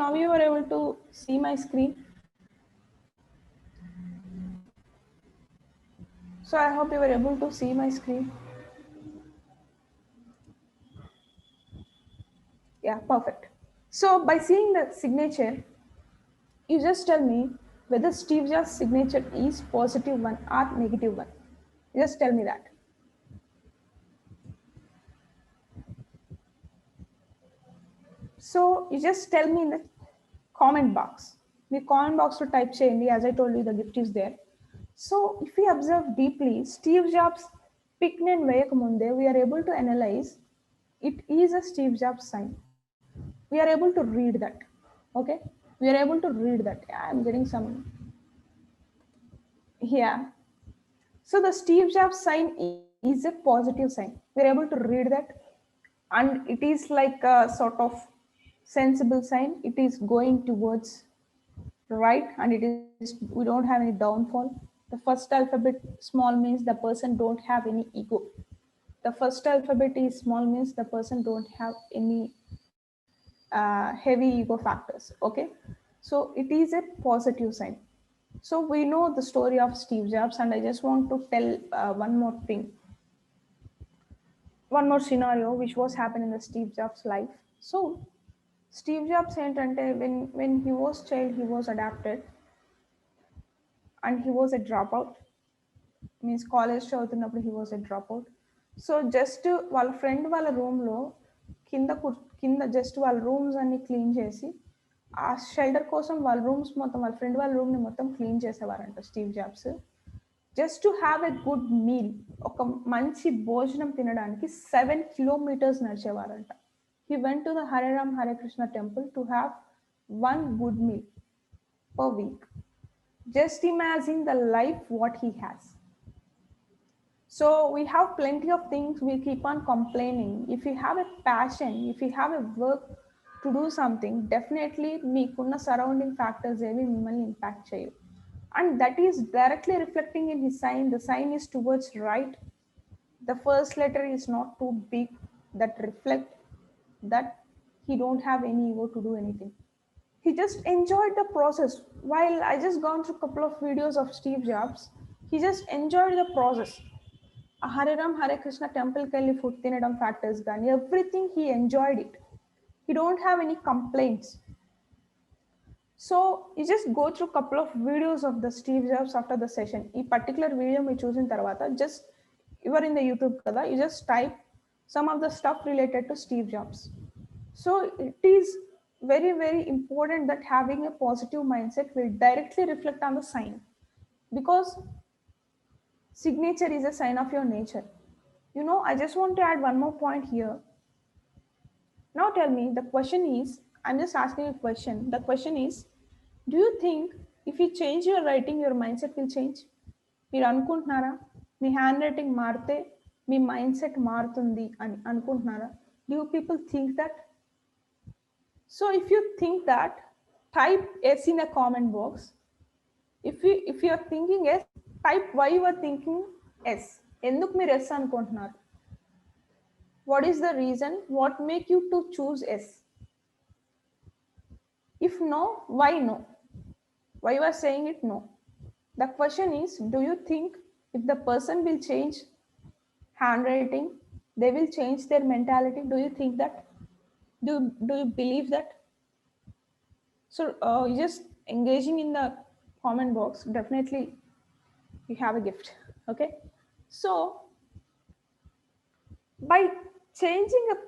now you are able to see my screen. So I hope you were able to see my screen. Yeah, perfect. So by seeing the signature, you just tell me whether Steve Jobs signature is positive one or negative one. Just tell me that. So you just tell me in the comment box. The comment box to type cheyandi. As I told you, the gift is there. So if we observe deeply, Steve Jobs pick name veyakamunde, we are able to analyze it is a Steve Jobs sign. We are able to read that. Okay, we are able to read that. I'm getting some here. So the Steve Jobs sign is a positive sign. We're able to read that, and it is like a sort of sensible sign. It is going towards right, and it is, we don't have any downfall. The first alphabet small means the person don't have any ego. The first alphabet is small means the person don't have any heavy ego factors. Okay, so it is a positive sign. So we know the story of Steve Jobs, and I just want to tell one more thing, one more scenario which was happening in the Steve Jobs life. So Steve Jobs ఏంటంటే when he was child he was adopted and he was a drop out, means college చదువుతున్నప్పుడు he was a drop out. So just వాళ్ళ friend వాళ్ళ రూమ్లో కింద just వాళ్ళ rooms అన్ని clean చేసి ఆ షెల్టర్ కోసం వాళ్ళ రూమ్స్ మొత్తం వాళ్ళ ఫ్రెండ్ వాళ్ళ రూమ్ని మొత్తం క్లీన్ చేసేవారంట Steve Jobs. Just to have a good meal, ఒక మంచి భోజనం తినడానికి 7 kilometers నడిచేవారంట. He went to the Hare Ram Hare Krishna temple to have 1 good meal per week. Just imagine the life what he has. So we have plenty of things, we keep on complaining. If you have a passion, if you have a work to do something, definitely meekunna surrounding factors evi mimmalni impact cheyu, and that is directly reflecting in his sign. The sign is towards right, the first letter is not too big, that reflect that he don't have any ego to do anything. He just enjoyed the process. While I just gone through a couple of videos of Steve Jobs, he just enjoyed the process. Hare Ram Hare Krishna temple kelli food tinadam factors gani, everything he enjoyed it. He don't have any complaints. So you just go through a couple of videos of the Steve Jobs after the session. Ee particular video me choosing tarvata, just you are in the YouTube kada, you just type some of the stuff related to Steve Jobs. So it is very, very important that having a positive mindset will directly reflect on the sign, because signature is a sign of your nature. You know, I just want to add one more point here. Now tell me, the question is, I'm just asking a question. The question is, do you think if you change your writing, your mindset will change? మీరు అనుకుంటున్నారా మీ hand writing మారితే మీ mind set మారుతుంది అని అనుకుంటున్నారా? Do people think that? So if you think that, type S in the comment box. If you are thinking S, type why you are thinking S. ఎందుకు మీరు S అనుకుంటున్నారు? What is the reason? What make you to choose S? If no, why no? Why you are saying it no? The question is, do you think if the person will change handwriting, they will change their mentality? Do you think that? Do you believe that? So just engaging in the comment box, definitely you have a gift. Okay, so by changing a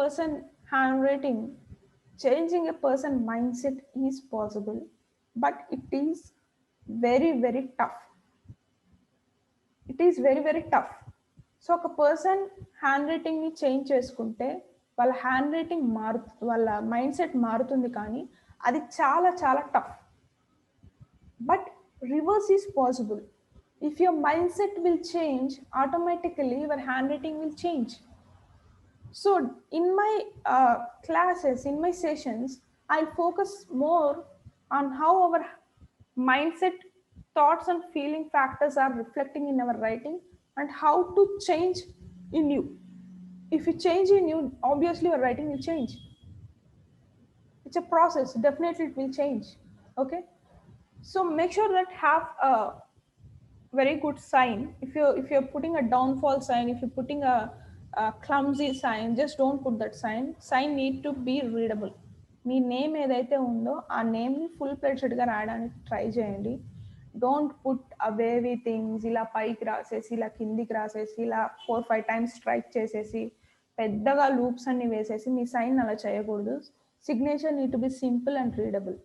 person handwriting, changing a person mindset is possible, but it is very, very tough. It is very, very tough. So ఒక person hand రైటింగ్ని change చేసుకుంటే వాళ్ళ hand writing వాళ్ళ mind set మారుతుంది, కానీ అది చాలా చాలా tough. But reverse is possible. If your mind set will change, automatically your hand writing will change. So in my classes, in my sessions, I'll focus more on how our mindset, thoughts and feeling factors are reflecting in our writing, and how to change in you. If you change in you, obviously your writing will change. It's a process, definitely it will change. Okay, so make sure that have a very good sign. If you're putting a downfall sign, if you're putting a clumsy sign, just don't put that sign need to be readable. Me name ఏదైతే ఉందో ఆ నేమ్ని full ఫ్లెడ్జ్డ్గా రాయడానికి try చేయండి. Don't put అవేవి things, ఇలా పైకి రాసేసి ఇలా కిందికి రాసేసి ఇలా 4-5 times స్ట్రైక్ చేసేసి పెద్దగా లూప్స్ అన్ని వేసేసి మీ సైన్ అలా చేయకూడదు. Signature need to be simple and readable.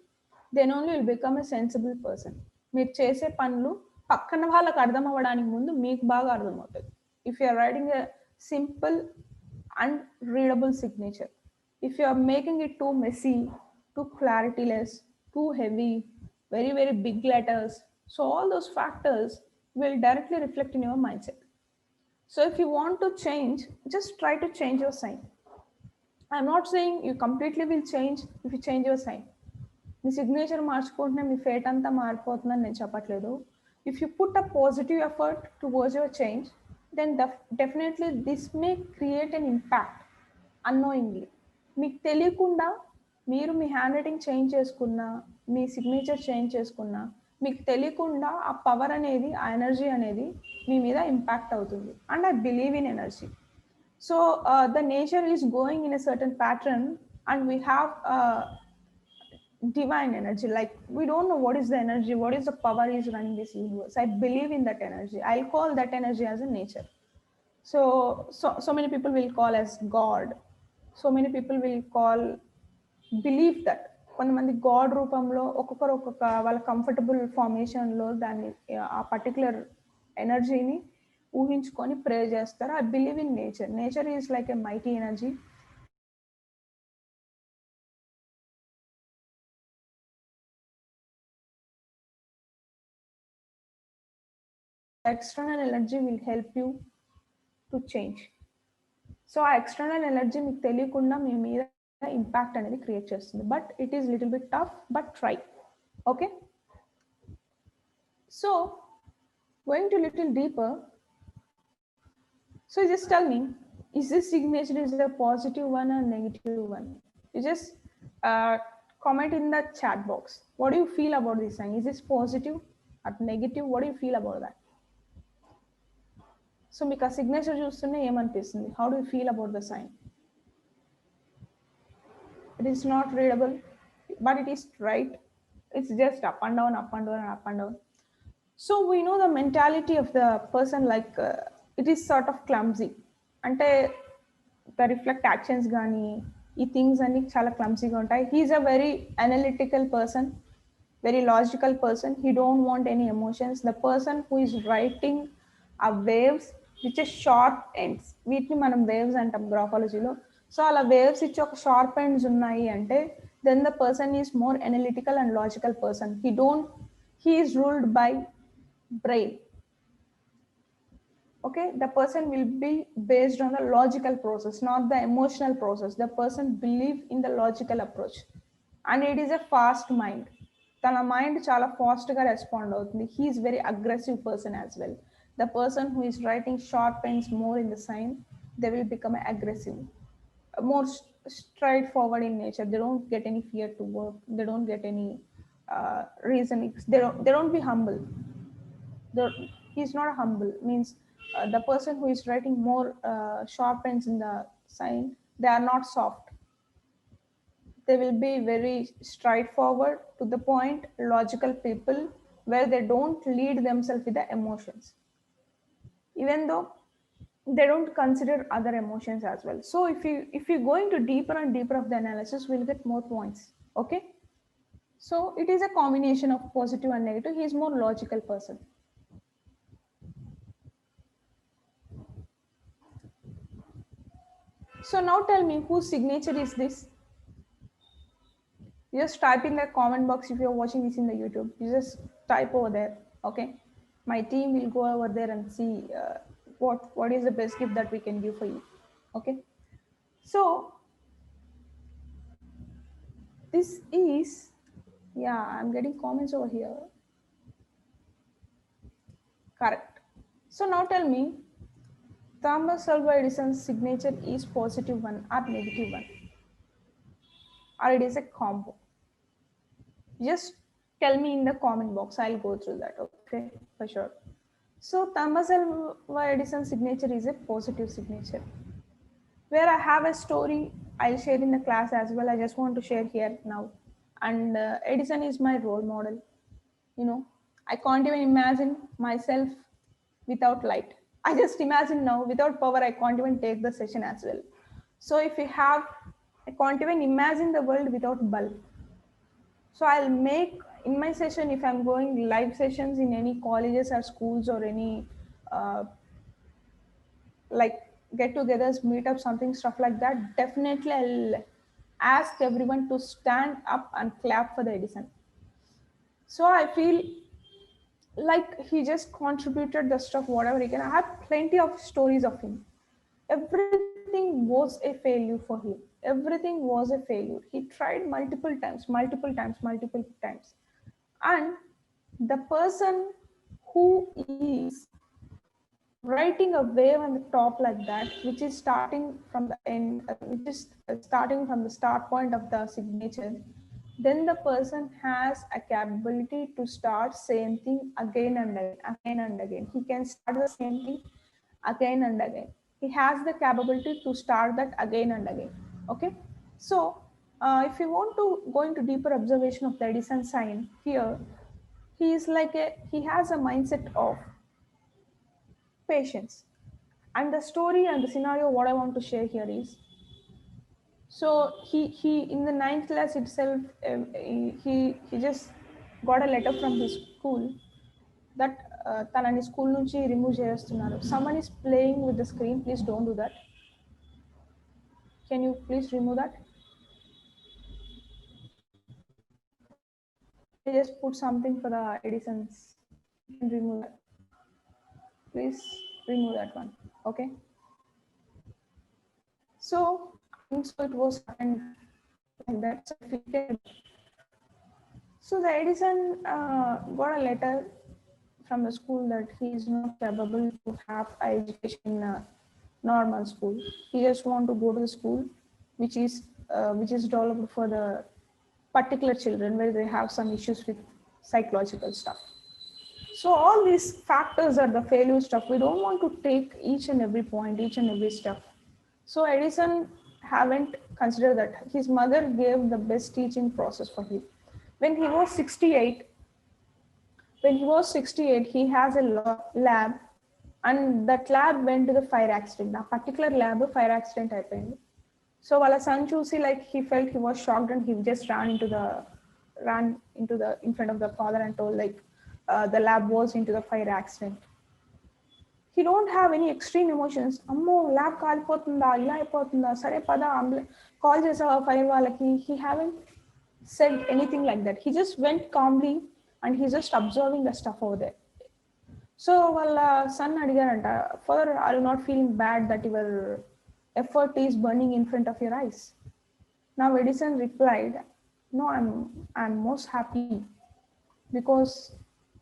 Then only will become a sensible person. మీరు చేసే పనులు పక్కన వాళ్ళకి అర్థం అవ్వడానికి ముందు మీకు బాగా అర్థమవుతుంది. If you are writing a simple and readable signature, if you are making it too messy, too clarityless, too heavy, very, very big letters, so all those factors will directly reflect in your mindset. So if you want to change, just try to change your sign. I'm not saying you completely will change if you change your sign. మీ signature మార్చుకుంటున్నా మీ fate అంతా మారిపోతుందని నేను చెప్పట్లేదు. If you put a positive effort towards your change, then definitely this may create an impact annoyingly. మీకు తెలియకుండా మీరు మీ హ్యాండ్ రైటింగ్ చేంజ్ చేసుకున్నా, మీ సిగ్నేచర్ చేంజ్ చేసుకున్నా, మీకు తెలియకుండా ఆ పవర్ అనేది, ఆ ఎనర్జీ అనేది మీ మీద ఇంపాక్ట్ అవుతుంది. And I believe in energy. So the nature is going in a certain pattern, and we have divine energy. Like, we don't know what is the energy, what is the power is running this universe. I believe in that energy. I'll call that energy as a nature. So many people will call as God. So many people will call, believe that కొంతమంది God రూపంలో ఒక్కొక్కరు ఒక్కొక్క వాళ్ళ comfortable ఫార్మేషన్లో దాన్ని ఆ particular ఎనర్జీని ఊహించుకొని ప్రే చేస్తారు. I believe in nature. Nature is like a mighty energy. External energy will help you to change. So ఆ ఎక్స్టర్నల్ ఎనర్జీ మీకు తెలియకుండా మీ మీద ఇంపాక్ట్ అనేది క్రియేట్ చేస్తుంది. But it is little bit tough, but try. Okay, so going to little deeper, so just tell me, is this signature is a positive one or negative one? You just comment in the chat box. What do you feel about this sign? Is this positive or negative? What do you feel about that? So మీకు ఆ signature చూస్తూనే ఏమనిపిస్తుంది? How do you feel about the sign? It is not readable, but it is right. It's just up and down, up and down, and up and down. So we know the mentality of the person, like it is sort of clumsy. అంటే the reflect actions కానీ ఈ things అన్ని చాలా క్లమ్సీగా ఉంటాయి. He is a very analytical person, very logical person. He don't want any emotions. The person who is writing a waves which is sharp ends, వీటిని మనం waves అంటాం గ్రాఫాలజీలో. సో అలా వేవ్స్ ఇచ్చి ఒక షార్ప్ ఎండ్స్ ఉన్నాయి అంటే then the person is more analytical and logical person. He is ruled by brain. Okay, the person will be based on the logical process, not the emotional process. The person believe in the logical approach, and it is a fast mind. తన mind చాలా ఫాస్ట్గా respond అవుతుంది. He is very aggressive person as well. The person who is writing short pens more in the sign, they will become aggressive, more straightforward in nature. They don't get any fear to work. They don't get any reasoning. They don't be humble. He's not humble, means the person who is writing more sharp ends in the sign, they are not soft. They will be very straightforward, to the point, logical people, where they don't lead themselves with the emotions, even though they don't consider other emotions as well. So if you go into deeper and deeper of the analysis, we'll get more points. Okay, so it is a combination of positive and negative. He is more logical person. So now tell me, whose signature is this? You just type in the comment box. If you're watching this in the YouTube, you just type over there. Okay, my team will go over there and see what is the best gift that we can give for you. Okay, so this is, yeah, I'm getting comments over here. Correct. So now tell me, Thomas Alva Edison's signature is positive one or negative one, or it is a combo? Just tell me in the comment box. I'll go through that. Okay, for sure. So Thomas Alva Edison's signature is a positive signature, where I have a story I'll share in the class as well. I just want to share here now. And Edison is my role model. You know, I can't even imagine myself without light. I just imagine now, without power, I can't even take the session as well. So if you have, I can't even imagine the world without bulb. So I'll make in my session, if I'm going live sessions in any colleges or schools or any like get-togethers, meetup, something, stuff like that, definitely I'll ask everyone to stand up and clap for the Edison. So I feel like he just contributed the stuff whatever he can. I have plenty of stories of him. Everything was a failure for him. Everything was a failure. He tried multiple times. And the person who is writing a wave on the top like that, which is starting from the end, which is starting from the start point of the signature, then the person has a capability to start same thing again and again. He can start the same thing again and again. he has the capability to start that again and again. Okay, so if you want to go into deeper observation of the Edison sign here, he has a mindset of patience. And the story and the scenario what I want to share here is, so he in the ninth class itself, he just got a letter from his school that తనని school నుంచి remove చేస్తున్నారు. Someone is playing with the screen, please don't do that. Can you please remove that? I just put something for the Edison's. You can remove that. Please remove that one. Okay. So it was happened like that. So the Edison got a letter from the school that he is not capable to have education in a normal school. He just want to go to the school which is developed for the particular children where they have some issues with psychological stuff. So all these factors are the failure stuff. We don't want to take each and every point, each and every stuff. So Edison haven't considered that. His mother gave the best teaching process for him. When he was 68, he has a lab, and that lab went to the fire accident. A particular lab fire accident happened. So while a son choosy, like he felt he was shocked and he just ran in front of the father and told like the lab was into the fire accident. He don't have any extreme emotions. Ammo lab kalipotunda ila ayipotunda sare pada call chesava fire వాళ్ళకి. He haven't said anything like that. He just went calmly and he's just observing the stuff over there. So వాళ్ళ son అడిగారంట, father, are you not feeling bad that your effort is burning in front of your eyes? Now Edison replied, no, I'm most happy because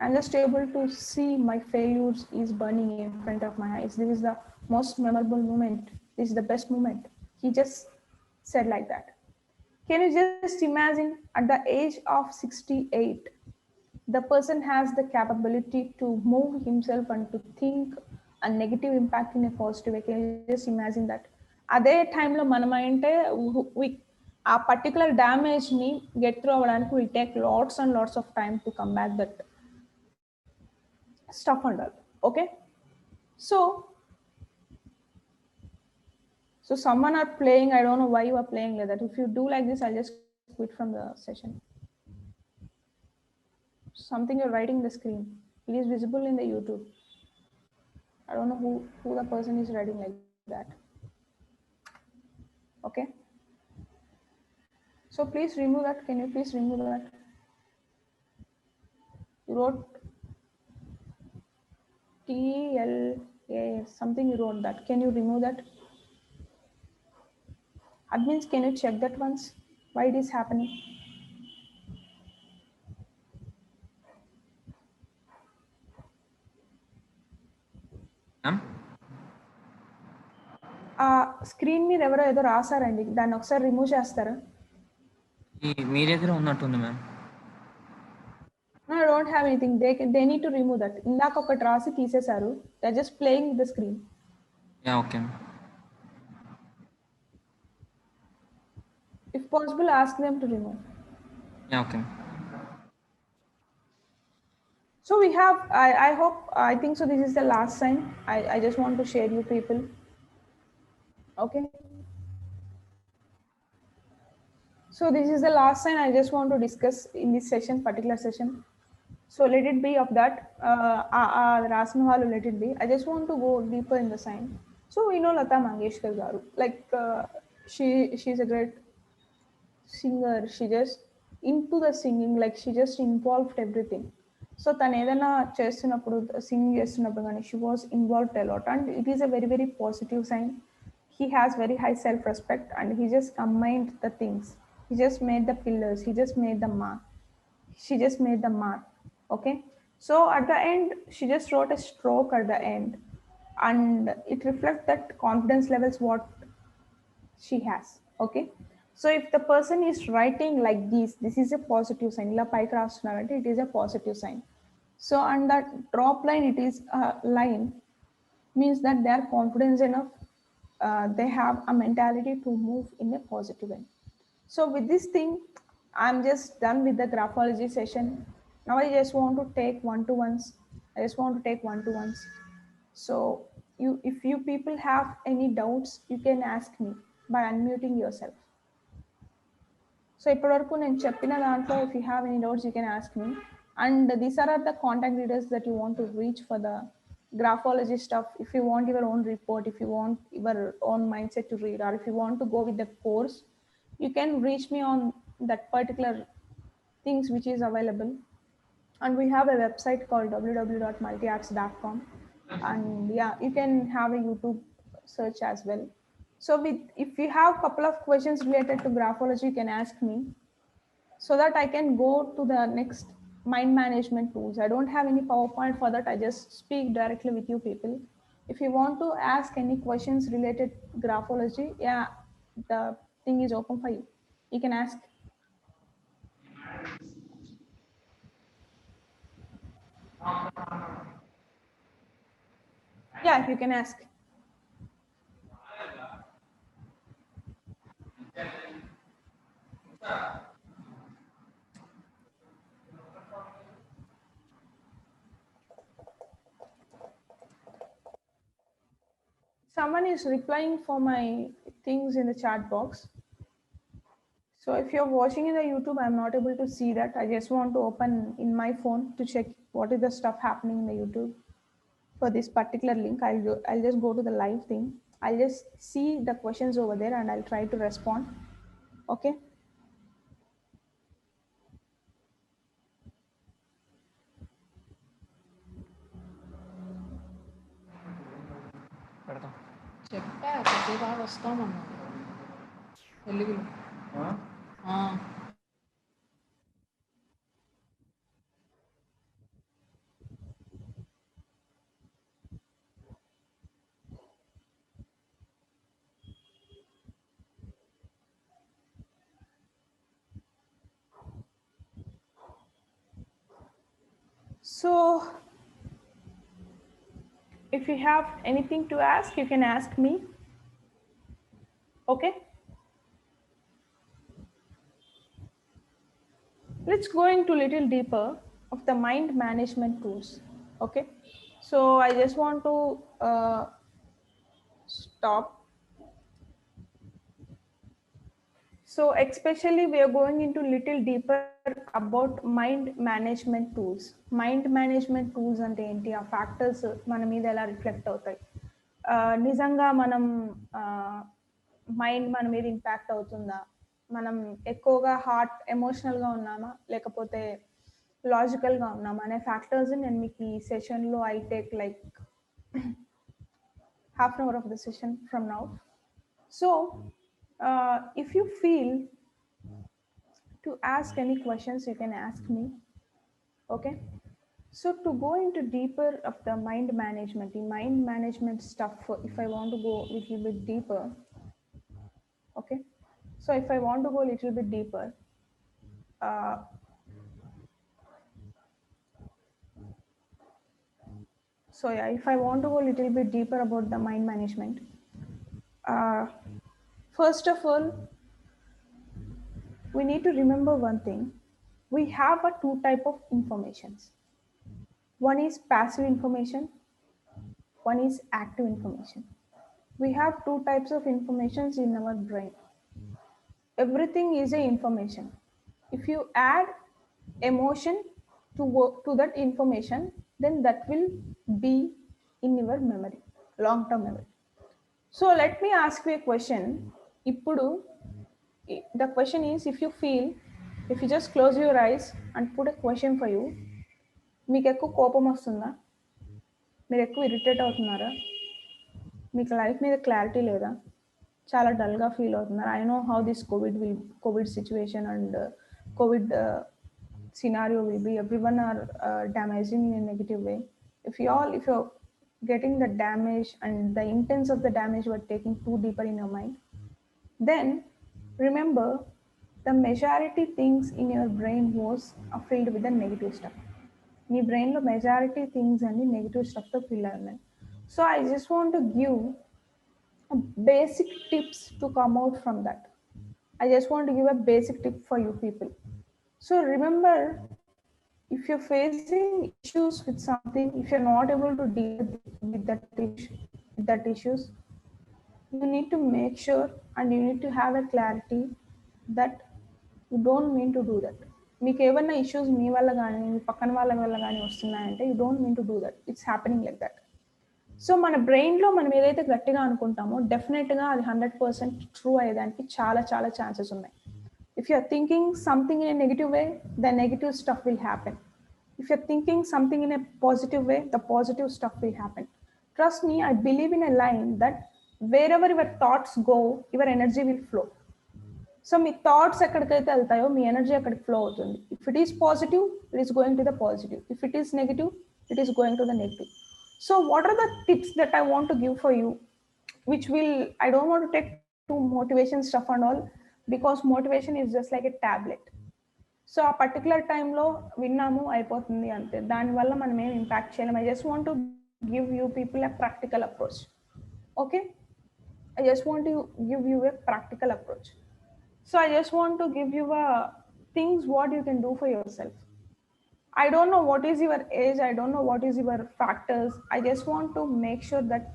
I'm just able to see my failures is burning in front of my eyes. This is the most memorable moment. This is the best moment. He just said like that. Can you just imagine at the age of 68, the person has the capability to move himself and to think a negative impact in a positive way. Can you just imagine that? అదే టైంలో మనం అంటే ఆ particular డ్యామేజ్ని get through అవ్వడానికి will take lots and lots of time to come back that stuff and all. Okay, so someone are playing. I don't know why you are playing like that. If you do like this, I'll just quit from the session. Something you're writing the screen. It is visible in the YouTube. I don't know who the person is writing like that. Okay. So please remove that. Can you please remove that? You wrote TLA, something you wrote that. Can you remove that? Admins, can you check that once? Why it is happening? Screen మీద ఎవరో ఏదో రాసారండి, దాన్ని ఒకసారి remove చేస్తారా? మీ దగ్గర ఉన్నట్టుంది ma'am. No, I don't have anything. They need to remove that. ఇందాక ఒకటి రాసి తీసేశారు. They're just playing with the screen. Yeah, okay. If possible, ask them to remove. Yeah, okay. So we have, I think so this is the last sign. I just want to share you people. Okay. So this is the last sign I just want to discuss in this session, particular session. So let it be of that. Rasnavalu, let it be. I just want to go deeper in the sign. So we know Lata Mangeshkar garu. Like she's a great singer. She just into the singing, like she just involved everything. So తను ఏదైనా చేస్తున్నప్పుడు singing చేస్తున్నప్పుడు కానీ she was involved a lot, and it is a very very positive sign. He has very high self-respect and he just combined the things. He just made the pillars. He just made the mark. She just made the mark. Okay. So at the end, she just wrote a stroke at the end, and it reflects that confidence levels what she has. Okay. So if the person is writing like this is a positive sign. Ila paiki rastunnarante, it is a positive sign. So on that drop line, it is a line, means that they are confident enough they have a mentality to move in a positive way. So with this thing, I'm just done with the graphology session. Now I just want to take one-to-ones. I just want to take one-to-ones. So if you people have any doubts, you can ask me by unmuting yourself. So ఇప్పటివరకు నేను చెప్పిన దాంట్లో if you have any doubts, you can ask me. And these are the contact details that you want to reach for the graphology stuff. If you want your own report, if you want your own mindset to read, or if you want to go with the course, you can reach me on that particular things which is available. And we have a website called www.multiarts.com, and yeah, you can have a YouTube search as well. So if you have a couple of questions related to graphology, you can ask me so that I can go to the next mind management tools. I don't have any PowerPoint for that. I just speak directly with you people. If you want to ask any questions related to graphology, yeah, the thing is open for you. You can ask. Yeah, you can ask. Someone is replying for my things in the chat box. So if you're watching in the YouTube, I'm not able to see that. I just want to open in my phone to check what is the stuff happening in the YouTube. For this particular link, I'll just go to the live thing. I'll just see the questions over there and I'll try to respond. Okay. పెడతాం చెప్పా కాసేపు ఆగి వస్తామన్నా తెలుగులో. So if you have anything to ask, you can ask me. Okay. Let's go into a little deeper of the mind management tools. Okay. So I just want to stop. So especially we are going into little deeper about mind management tools. Mind management tools అంటే ఏంటి, ఆ factors మన మీద ఎలా reflect అవుతాయి, నిజంగా మనం mind మన మీద ఇంపాక్ట్ అవుతుందా, మనం ఎక్కువగా ఎమోషనల్గా ఉన్నామా లేకపోతే లాజికల్గా ఉన్నామా అనే ఫ్యాక్టర్స్ నేను మీకు ఈ సెషన్లో I take like half an hour of the session from now. So if you feel to ask any questions, you can ask me. Okay. So to go into deeper of the mind management, the mind management stuff, if I want to go a little bit deeper. Okay. So if I want to go a little bit deeper, so yeah, if I want to go a little bit deeper about the mind management, first of all, we need to remember one thing. We have a two type of informations. One is passive information, one is active information. We have two types of informations in our brain. Everything is a information. If you add emotion to that information, then that will be in your memory, long-term memory. So let me ask you a question. Ippudu, the question is, if you just close your eyes and put a question for you, మీకు ఎక్కువ కోపం వస్తుందా, మీరు ఎక్కువ irritate అవుతున్నారా, మీకు life మీద clarity లేదా, చాలా డల్గా ఫీల్ అవుతున్నారు. I know how this Covid situation and Covid scenario will be, everyone are damaging in a negative way. If you're getting the damage and the intents of the damage were taking too deeper in your mind, then remember the majority things in your brain was filled with the negative stuff. నీ బ్రెయిన్లో majority things అన్ని negative స్టఫ్తో fill అయ్యాయి. So I just want to give basic tips to come out from that. I just want to give a basic tip for you people. So remember, if you're facing issues with something, if you're not able to deal with that issues, you need to make sure and you need to have a clarity that you don't mean to do that. మీకు ఏమైనా issues మీ వల్ల కానీ మీ పక్కన వాళ్ళ వల్ల కానీ వస్తున్నాయంటే you don't mean to do that. It's happening like that. So మన బ్రెయిన్లో మనం ఏదైతే గట్టిగా అనుకుంటామో డెఫినెట్గా అది 100% ట్రూ అయ్యేదానికి చాలా చాలా ఛాన్సెస్ ఉన్నాయి. If you're thinking something in a negative way, the negative stuff will happen. If you're thinking something in a positive way, the positive stuff will happen. Trust me, I believe in a line that wherever your thoughts go, your energy will flow. So మీ thoughts ఎక్కడికైతే వెళ్తాయో మీ energy అక్కడికి flow అవుతుంది. If it is positive, it is going to the positive. If it is negative, it is going to the negative. So what are the tips that I want to give for you, which will, I don't want to take to motivation stuff and all, because motivation is just like a tablet. So ఆ particular టైంలో విన్నాము అయిపోతుంది అంతే, దానివల్ల మనం ఏం impact చేయలేము. I just want to give you people a practical approach. Okay, I just want to give you a practical approach. So I just want to give you things what you can do for your self. I don't know what is your age, I don't know what is your factors. I just want to make sure that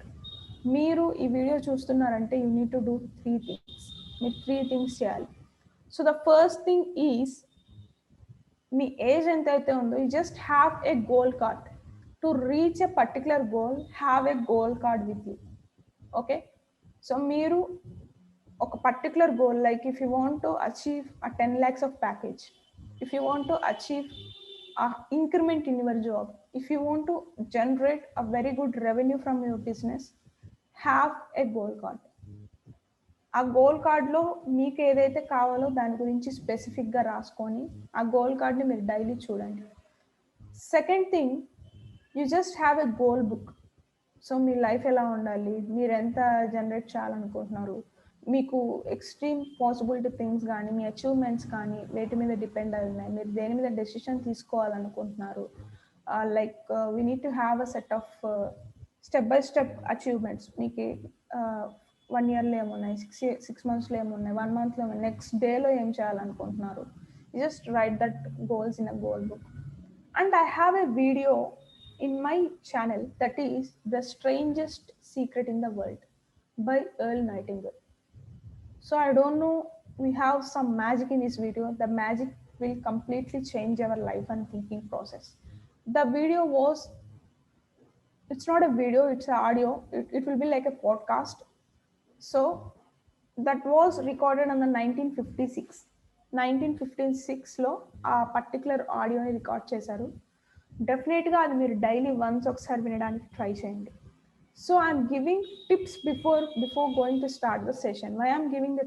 మీరు ఈ video చూస్తున్నారంటే you need to do 3 things. మీరు 3 things చేయాలి. So the first thing is, me age ఎంత అయితే ఉందో you just have a goal card. To reach a particular goal, have a goal card with you. Okay, so మీరు ఒక particular goal, like if you want to achieve a 10 lakhs of package, if you want to achieve increment in your job, if you want to generate a very good revenue from your business, have a goal card. ఆ goal కార్డ్లో మీకు ఏదైతే కావాలో దాని గురించి స్పెసిఫిక్గా రాసుకొని ఆ గోల్ కార్డ్ని మీరు డైలీ చూడండి. Second thing, you just have a goal book. So me life ఎలా ఉండాలి, మీరు ఎంత జనరేట్ చేయాలనుకుంటున్నారు, మీకు ఎక్స్ట్రీమ్ పాసిబిలిటీ థింగ్స్ కానీ మీ అచీవ్మెంట్స్ కానీ వేటి మీద డిపెండ్ అయి ఉన్నాయి, మీరు దేని మీద డెసిషన్ తీసుకోవాలనుకుంటున్నారు, like we need to have a set of step by step achievements. మీకు 1 yearలో ఏమున్నాయి, 6 monthsలో ఏమున్నాయి, 1 monthలో ఏమున్నాయి, నెక్స్ట్ డేలో ఏం చేయాలనుకుంటున్నారు. You just right that goals in a goal book. And I have a video in my channel that is The Strangest Secret in the World by Earl Nightingale. So I don't know, we have some magic in this video. The magic will completely change our life and thinking process. The video was, it's not a video, it's an audio. It will be like a podcast. So that was recorded on the 1956. 1956లో ఆ particular ఆడియోని record చేశారు. డెఫినెట్గా అది మీరు daily once ఒకసారి వినడానికి try చేయండి. So I'm giving tips before going to start the session. Why I'm giving the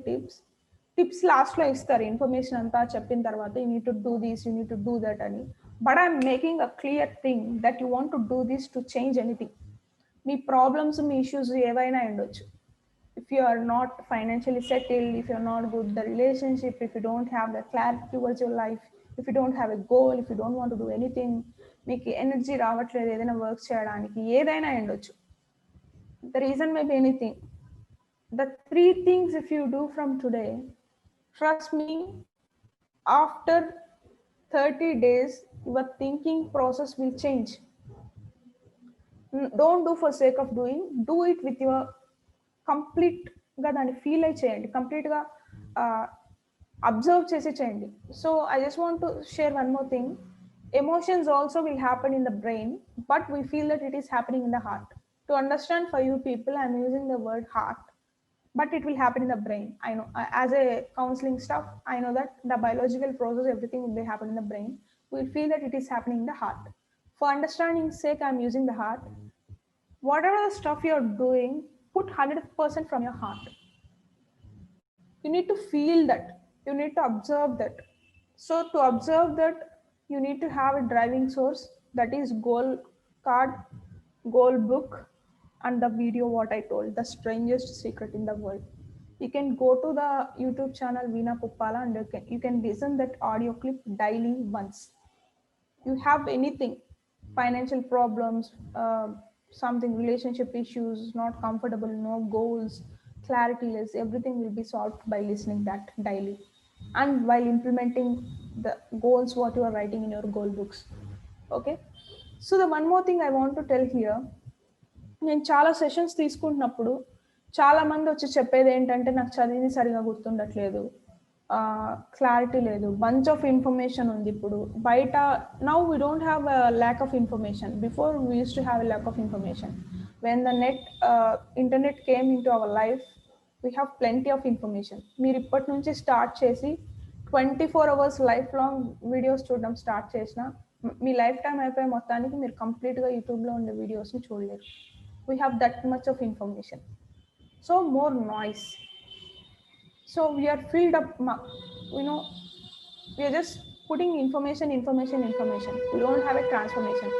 tips లాస్ట్లో ఇస్తారు, ఇన్ఫర్మేషన్ అంతా చెప్పిన తర్వాత you need to do this, you need to do that అని. But I'm making a clear thing that you want to do this to change anything. మీ problems, మీ issues ఏవైనా ఉండొచ్చు. If you are not financially settled, if you're not good the relationship, if you don't have the clarity towards your life, if you don't have a goal, if you don't want to do anything, మీకు energy రావట్లేదు ఏదైనా work చేయడానికి, ఏదైనా ఉండొచ్చు. The reason may be anything. The 3 things if you do from today, trust me, after 30 days your thinking process will change. Don't do for sake of doing, do it with your కంప్లీట్గా దాన్ని feel అయి చేయండి, కంప్లీట్గా observe చేసి చేయండి. So I just want to share one more thing. Emotions also will happen in the brain, but we feel that it is happening in the heart. To understand for you people, I'm using the word heart, but it will happen in the brain. I know, as a counseling staff, I know that the biological process, everything will be happen in the brain. We'll feel that it is happening in the heart. For understanding sake, I'm using the heart. Whatever the stuff you're doing, put 100% from your heart. You need to feel that, you need to observe that. So to observe that, you need to have a driving source, that is goal card, goal book, and the video what I told, The Strangest Secret in the World. You can go to the YouTube channel Veena Puppala and you can listen that audio clip daily once. You have anything, financial problems, something, relationship issues, not comfortable, no goals, clarity less, everything will be solved by listening that daily and while implementing the goals what you are writing in your goal books. Okay, so the one more thing I want to tell here, నేను చాలా sessions తీసుకుంటున్నప్పుడు చాలా మంది వచ్చి చెప్పేది ఏంటంటే నాకు చదివింది సరిగా గుర్తుండట్లేదు, క్లారిటీ లేదు, బంచ్ ఆఫ్ ఇన్ఫర్మేషన్ ఉంది. ఇప్పుడు బయట now we don't have lack of information, before we use to have lack of information. When the internet came in to our life we have plenty of information. మీరు ఇప్పటి నుంచి start చేసి 24 hours life long videos చూడడం start చేసిన మీ life time అయిపోయే మొత్తానికి మీరు కంప్లీట్గా యూట్యూబ్లో ఉండే వీడియోస్ని చూడలేరు. We have that much of information, so more noise. So we are filled up, we are just putting information. We don't have a transformation.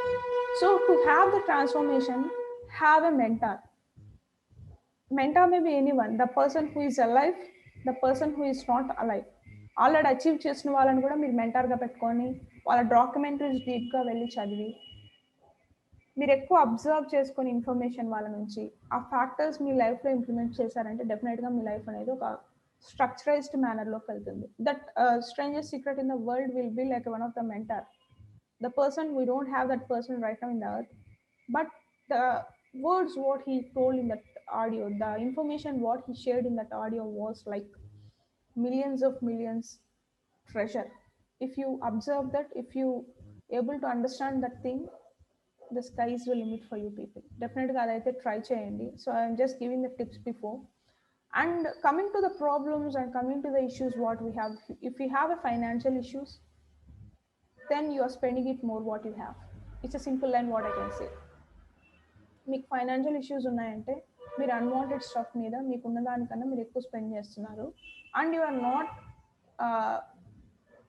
So to have the transformation, have a mentor. Mentor may be anyone, the person who is alive, the person who is not alive. Already achieve చేసిన వాళ్ళని కూడా మీరు మెంటర్గా పెట్టుకొని వాళ్ళ documentaries డీప్గా వెళ్ళి చదివి మీరు ఎక్కువ అబ్జర్వ్ చేసుకుని ఇన్ఫర్మేషన్ వాళ్ళ నుంచి ఆ ఫ్యాక్టర్స్ మీ లైఫ్లో ఇంప్లిమెంట్ చేశారంటే డెఫినెట్గా మీ లైఫ్ అనేది ఒక స్ట్రక్చరైజ్డ్ మేనర్లోకి వెళ్తుంది. That strangest secret in the world will be like one of the mentor. The person we don't have that person right now in the earth, but the words what he told in that audio, the information what he shared in that audio was like millions treasure. If you observe that, if you able to understand that thing, the sky is the limit for you people. Definitely adaithe try cheyandi. So I am just giving the tips before. And coming to the problems and coming to the issues what we have, if you have a financial issues, then you are spending it more what you have. It's a simple line what I can say. మీకు financial issues ఉన్నాయంటే మీరు unwanted stuff మీద మీకున్న దానికన్నా మీరు ఎక్కువ spend చేస్తున్నారు. And you are not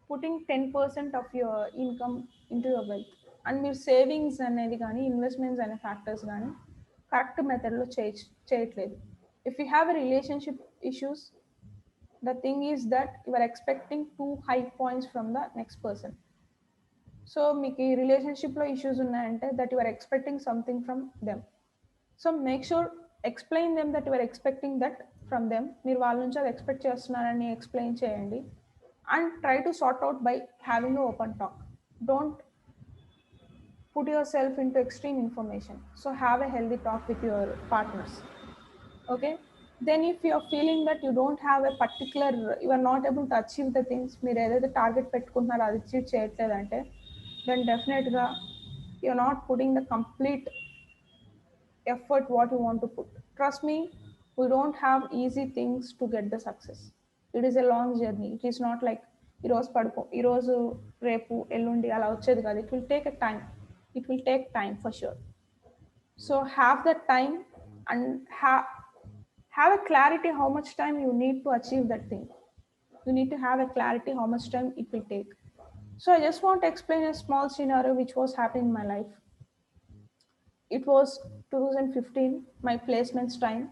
putting 10% of your income in to your wealth. And మీరు సేవింగ్స్ అనేది కానీ ఇన్వెస్ట్మెంట్స్ అనే ఫ్యాక్టర్స్ కానీ కరెక్ట్ మెథడ్లో చేయట్లేదు. If you have a relationship issues, the thing is that you are expecting too high points from the next person. So మీకు ఈ రిలేషన్షిప్లో ఇష్యూస్ ఉన్నాయంటే that you are expecting something from them. So make sure explain them that you are expecting that from them. మీరు వాళ్ళ నుంచి అది expect చేస్తున్నారని explain చేయండి. And try to sort out by having a open talk. Don't put yourself into extreme information. So have a healthy talk with your partners. Okay, then if you are feeling that you don't have a particular, you are not able to achieve the things మీరు ఏదైతే target పెట్టుకుంటున్నారో అది achieve చేయట్లేదంటే then definitely you are not putting the complete effort what you want to put. Trust me, we don't have easy things to get the success. It is a long journey. It is not like ఈరోజు పడుకో ఈరోజు రేపు ఎల్లుండి అలా వచ్చేది కాదు. It will take a time. It will take time for sure. So have that time and have a clarity how much time you need to achieve that thing. You need to have a clarity how much time it will take. So I just want to explain a small scenario which was happening in my life. It was 2015, my placements time.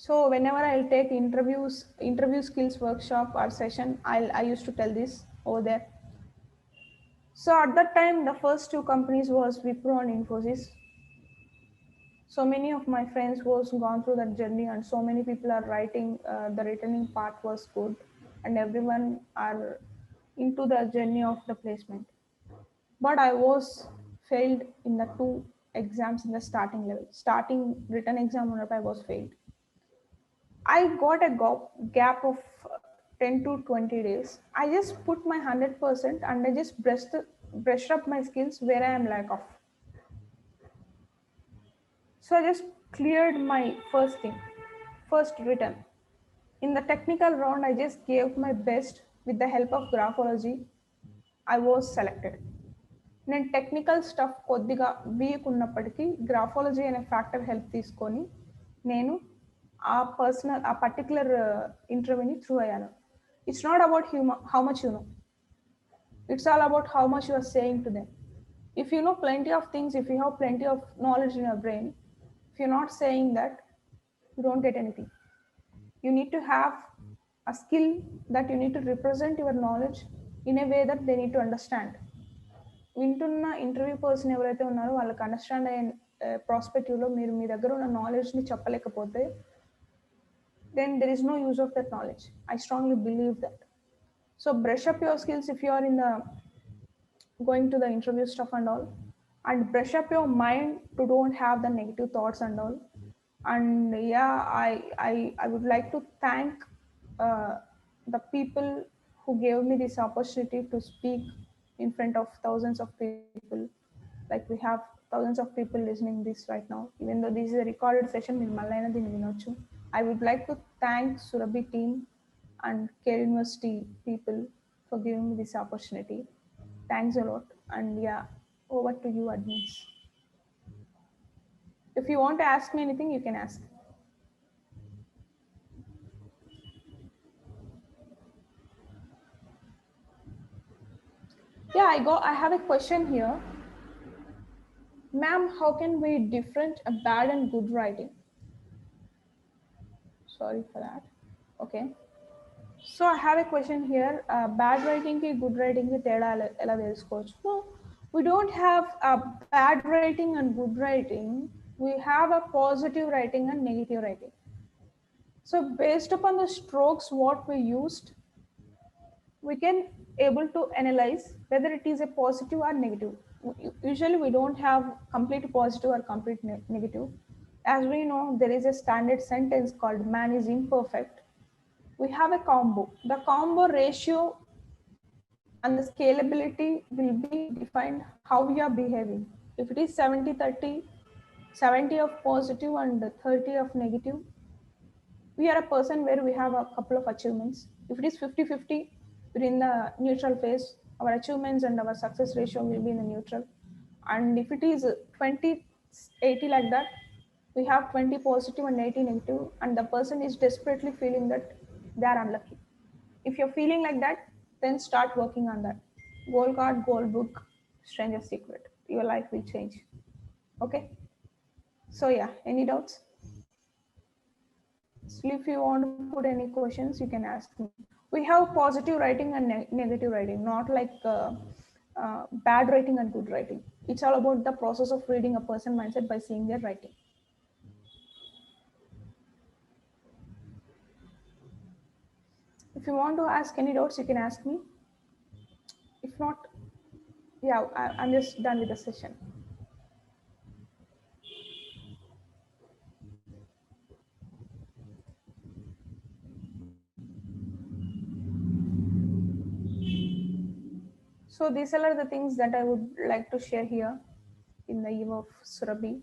So whenever I'll take interview skills workshop or session, I used to tell this over there. So at that time, the first two companies was Wipro and Infosys. So many of my friends was gone through that journey, and so many people are writing. The returning part was good, and everyone are into the journey of the placement. But I was failed in the two exams in the starting level. Starting written exam, I was failed. I got a gap of 10 to 20 days. I just put my 100% and I just brushed up my skills where I am lack of. So I just cleared my first written. In the technical round, I just gave my best with the help of graphology. I was selected. నేను technical stuff కొద్దిగా weak ఉన్నప్పటికీ graphology అనే factor help తీసుకొని నేను ఆ particular ఇంటర్వ్యూని through అయ్యాను. It's not about how much you know, it's all about how much you are saying to them. If you know plenty of things, if you have plenty of knowledge in your brain, if you're not saying that, you don't get anything. You need to have a skill that you need to represent your knowledge in a way that they need to understand. వింటున్న interview person ఎవరైతే ఉన్నారో వాళ్ళకి understand అయ్యే ప్రాస్పెక్టివ్లో మీరు మీ దగ్గర ఉన్న నాలెడ్జ్ని చెప్పలేకపోతే then there is no use of that knowledge. I strongly believe that. So brush up your skills if you are in the going to the interview stuff and all, and brush up your mind to don't have the negative thoughts and all. And yeah, I would like to thank the people who gave me this opportunity to speak in front of thousands of people. Like we have thousands of people listening this right now, even though this is a recorded session in Malayana din Vinochu. I would like to thank Surabhi team and Care University people for giving me this opportunity. Thanks a lot. And yeah, over to you, admins. If you want to ask me anything, you can ask. Yeah, I have a question here. Ma'am, how can we different a bad and good writing? Sorry for that. Okay. So I have a question here. Bad writing ki good writing ki teda ela telusukochu? No, we don't have a bad writing and good writing. We have a positive writing and negative writing. So based upon the strokes what we used, we can able to analyze whether it is a positive or negative. Usually we don't have complete positive or complete negative. As we know, there is a standard sentence called man is imperfect. We have a combo. The combo ratio and the scalability will be defined how we are behaving. If it is 70-30, 70 of positive and 30 of negative, we are a person where we have a couple of achievements. If it is 50-50, we're in the neutral phase. Our achievements and our success ratio will be in the neutral. And if it is 20-80 like that, we have 20 positive and 80 negative, and the person is desperately feeling that they are unlucky. If you're feeling like that, then start working on that. Goal card, goal book, stranger secret. Your life will change. Okay. So yeah, any doubts? So if you want to put any questions, you can ask me. We have positive writing and negative writing, not like bad writing and good writing. It's all about the process of reading a person mindset by seeing their writing. If you want to ask any doubts, you can ask me. If not, yeah, I'm just done with the session. So these are the things that I would like to share here in the eve of Surabhi.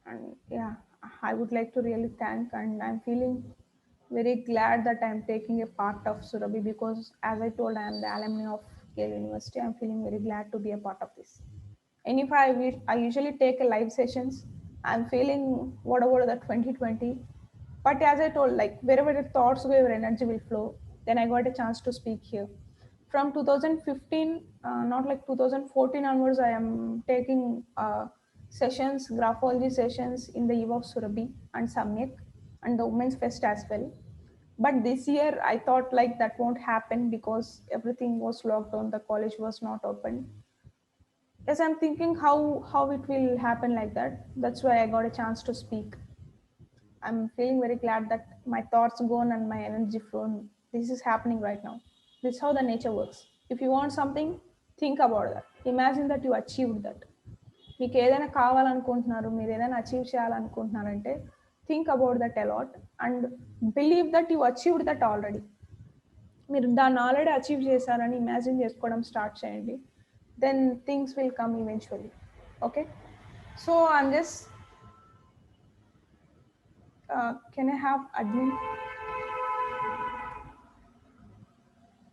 And yeah, I would like to really thank, and I'm feeling very glad that I'm taking a part of Surabhi, because as I told, I am the alumni of Yale University. I'm feeling very glad to be a part of this. And if I usually take a live sessions, I'm feeling whatever the 2020. But as I told, like wherever the thoughts go, your energy will flow. Then I got a chance to speak here. From 2015, not like 2014 onwards, I am taking sessions, graphology sessions in the eve of Surabhi and Samyak and the Women's Fest as well. But this year, I thought like that won't happen because everything was locked down, the college was not open. Yes, I'm thinking how it will happen like that. That's why I got a chance to speak. I'm feeling very glad that my thoughts gone and my energy flown. This is happening right now. This is how the nature works. If you want something, think about that. Imagine that you achieved that. మీకు ఏదైనా కావాలనుకుంటున్నారు, మీరు ఏదైనా achieve చేయాలనుకుంటున్నారంటే think about that a lot and believe that you achieved that already. మీరు దాన్ని already achieve చేశారని imagine చేసుకోవడం స్టార్ట్ చేయండి. Then things will come eventually. Okay, so I'm just can I have admin?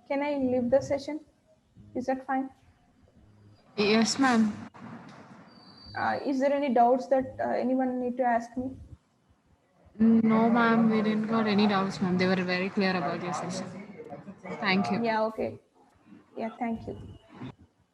Can I leave the session? Is that fine? Yes, ma'am. Is there any doubts that anyone need to ask me? No, ma'am, we didn't got any doubts, ma'am. They were very clear about your session. Thank you. Yeah, okay. Yeah, thank you.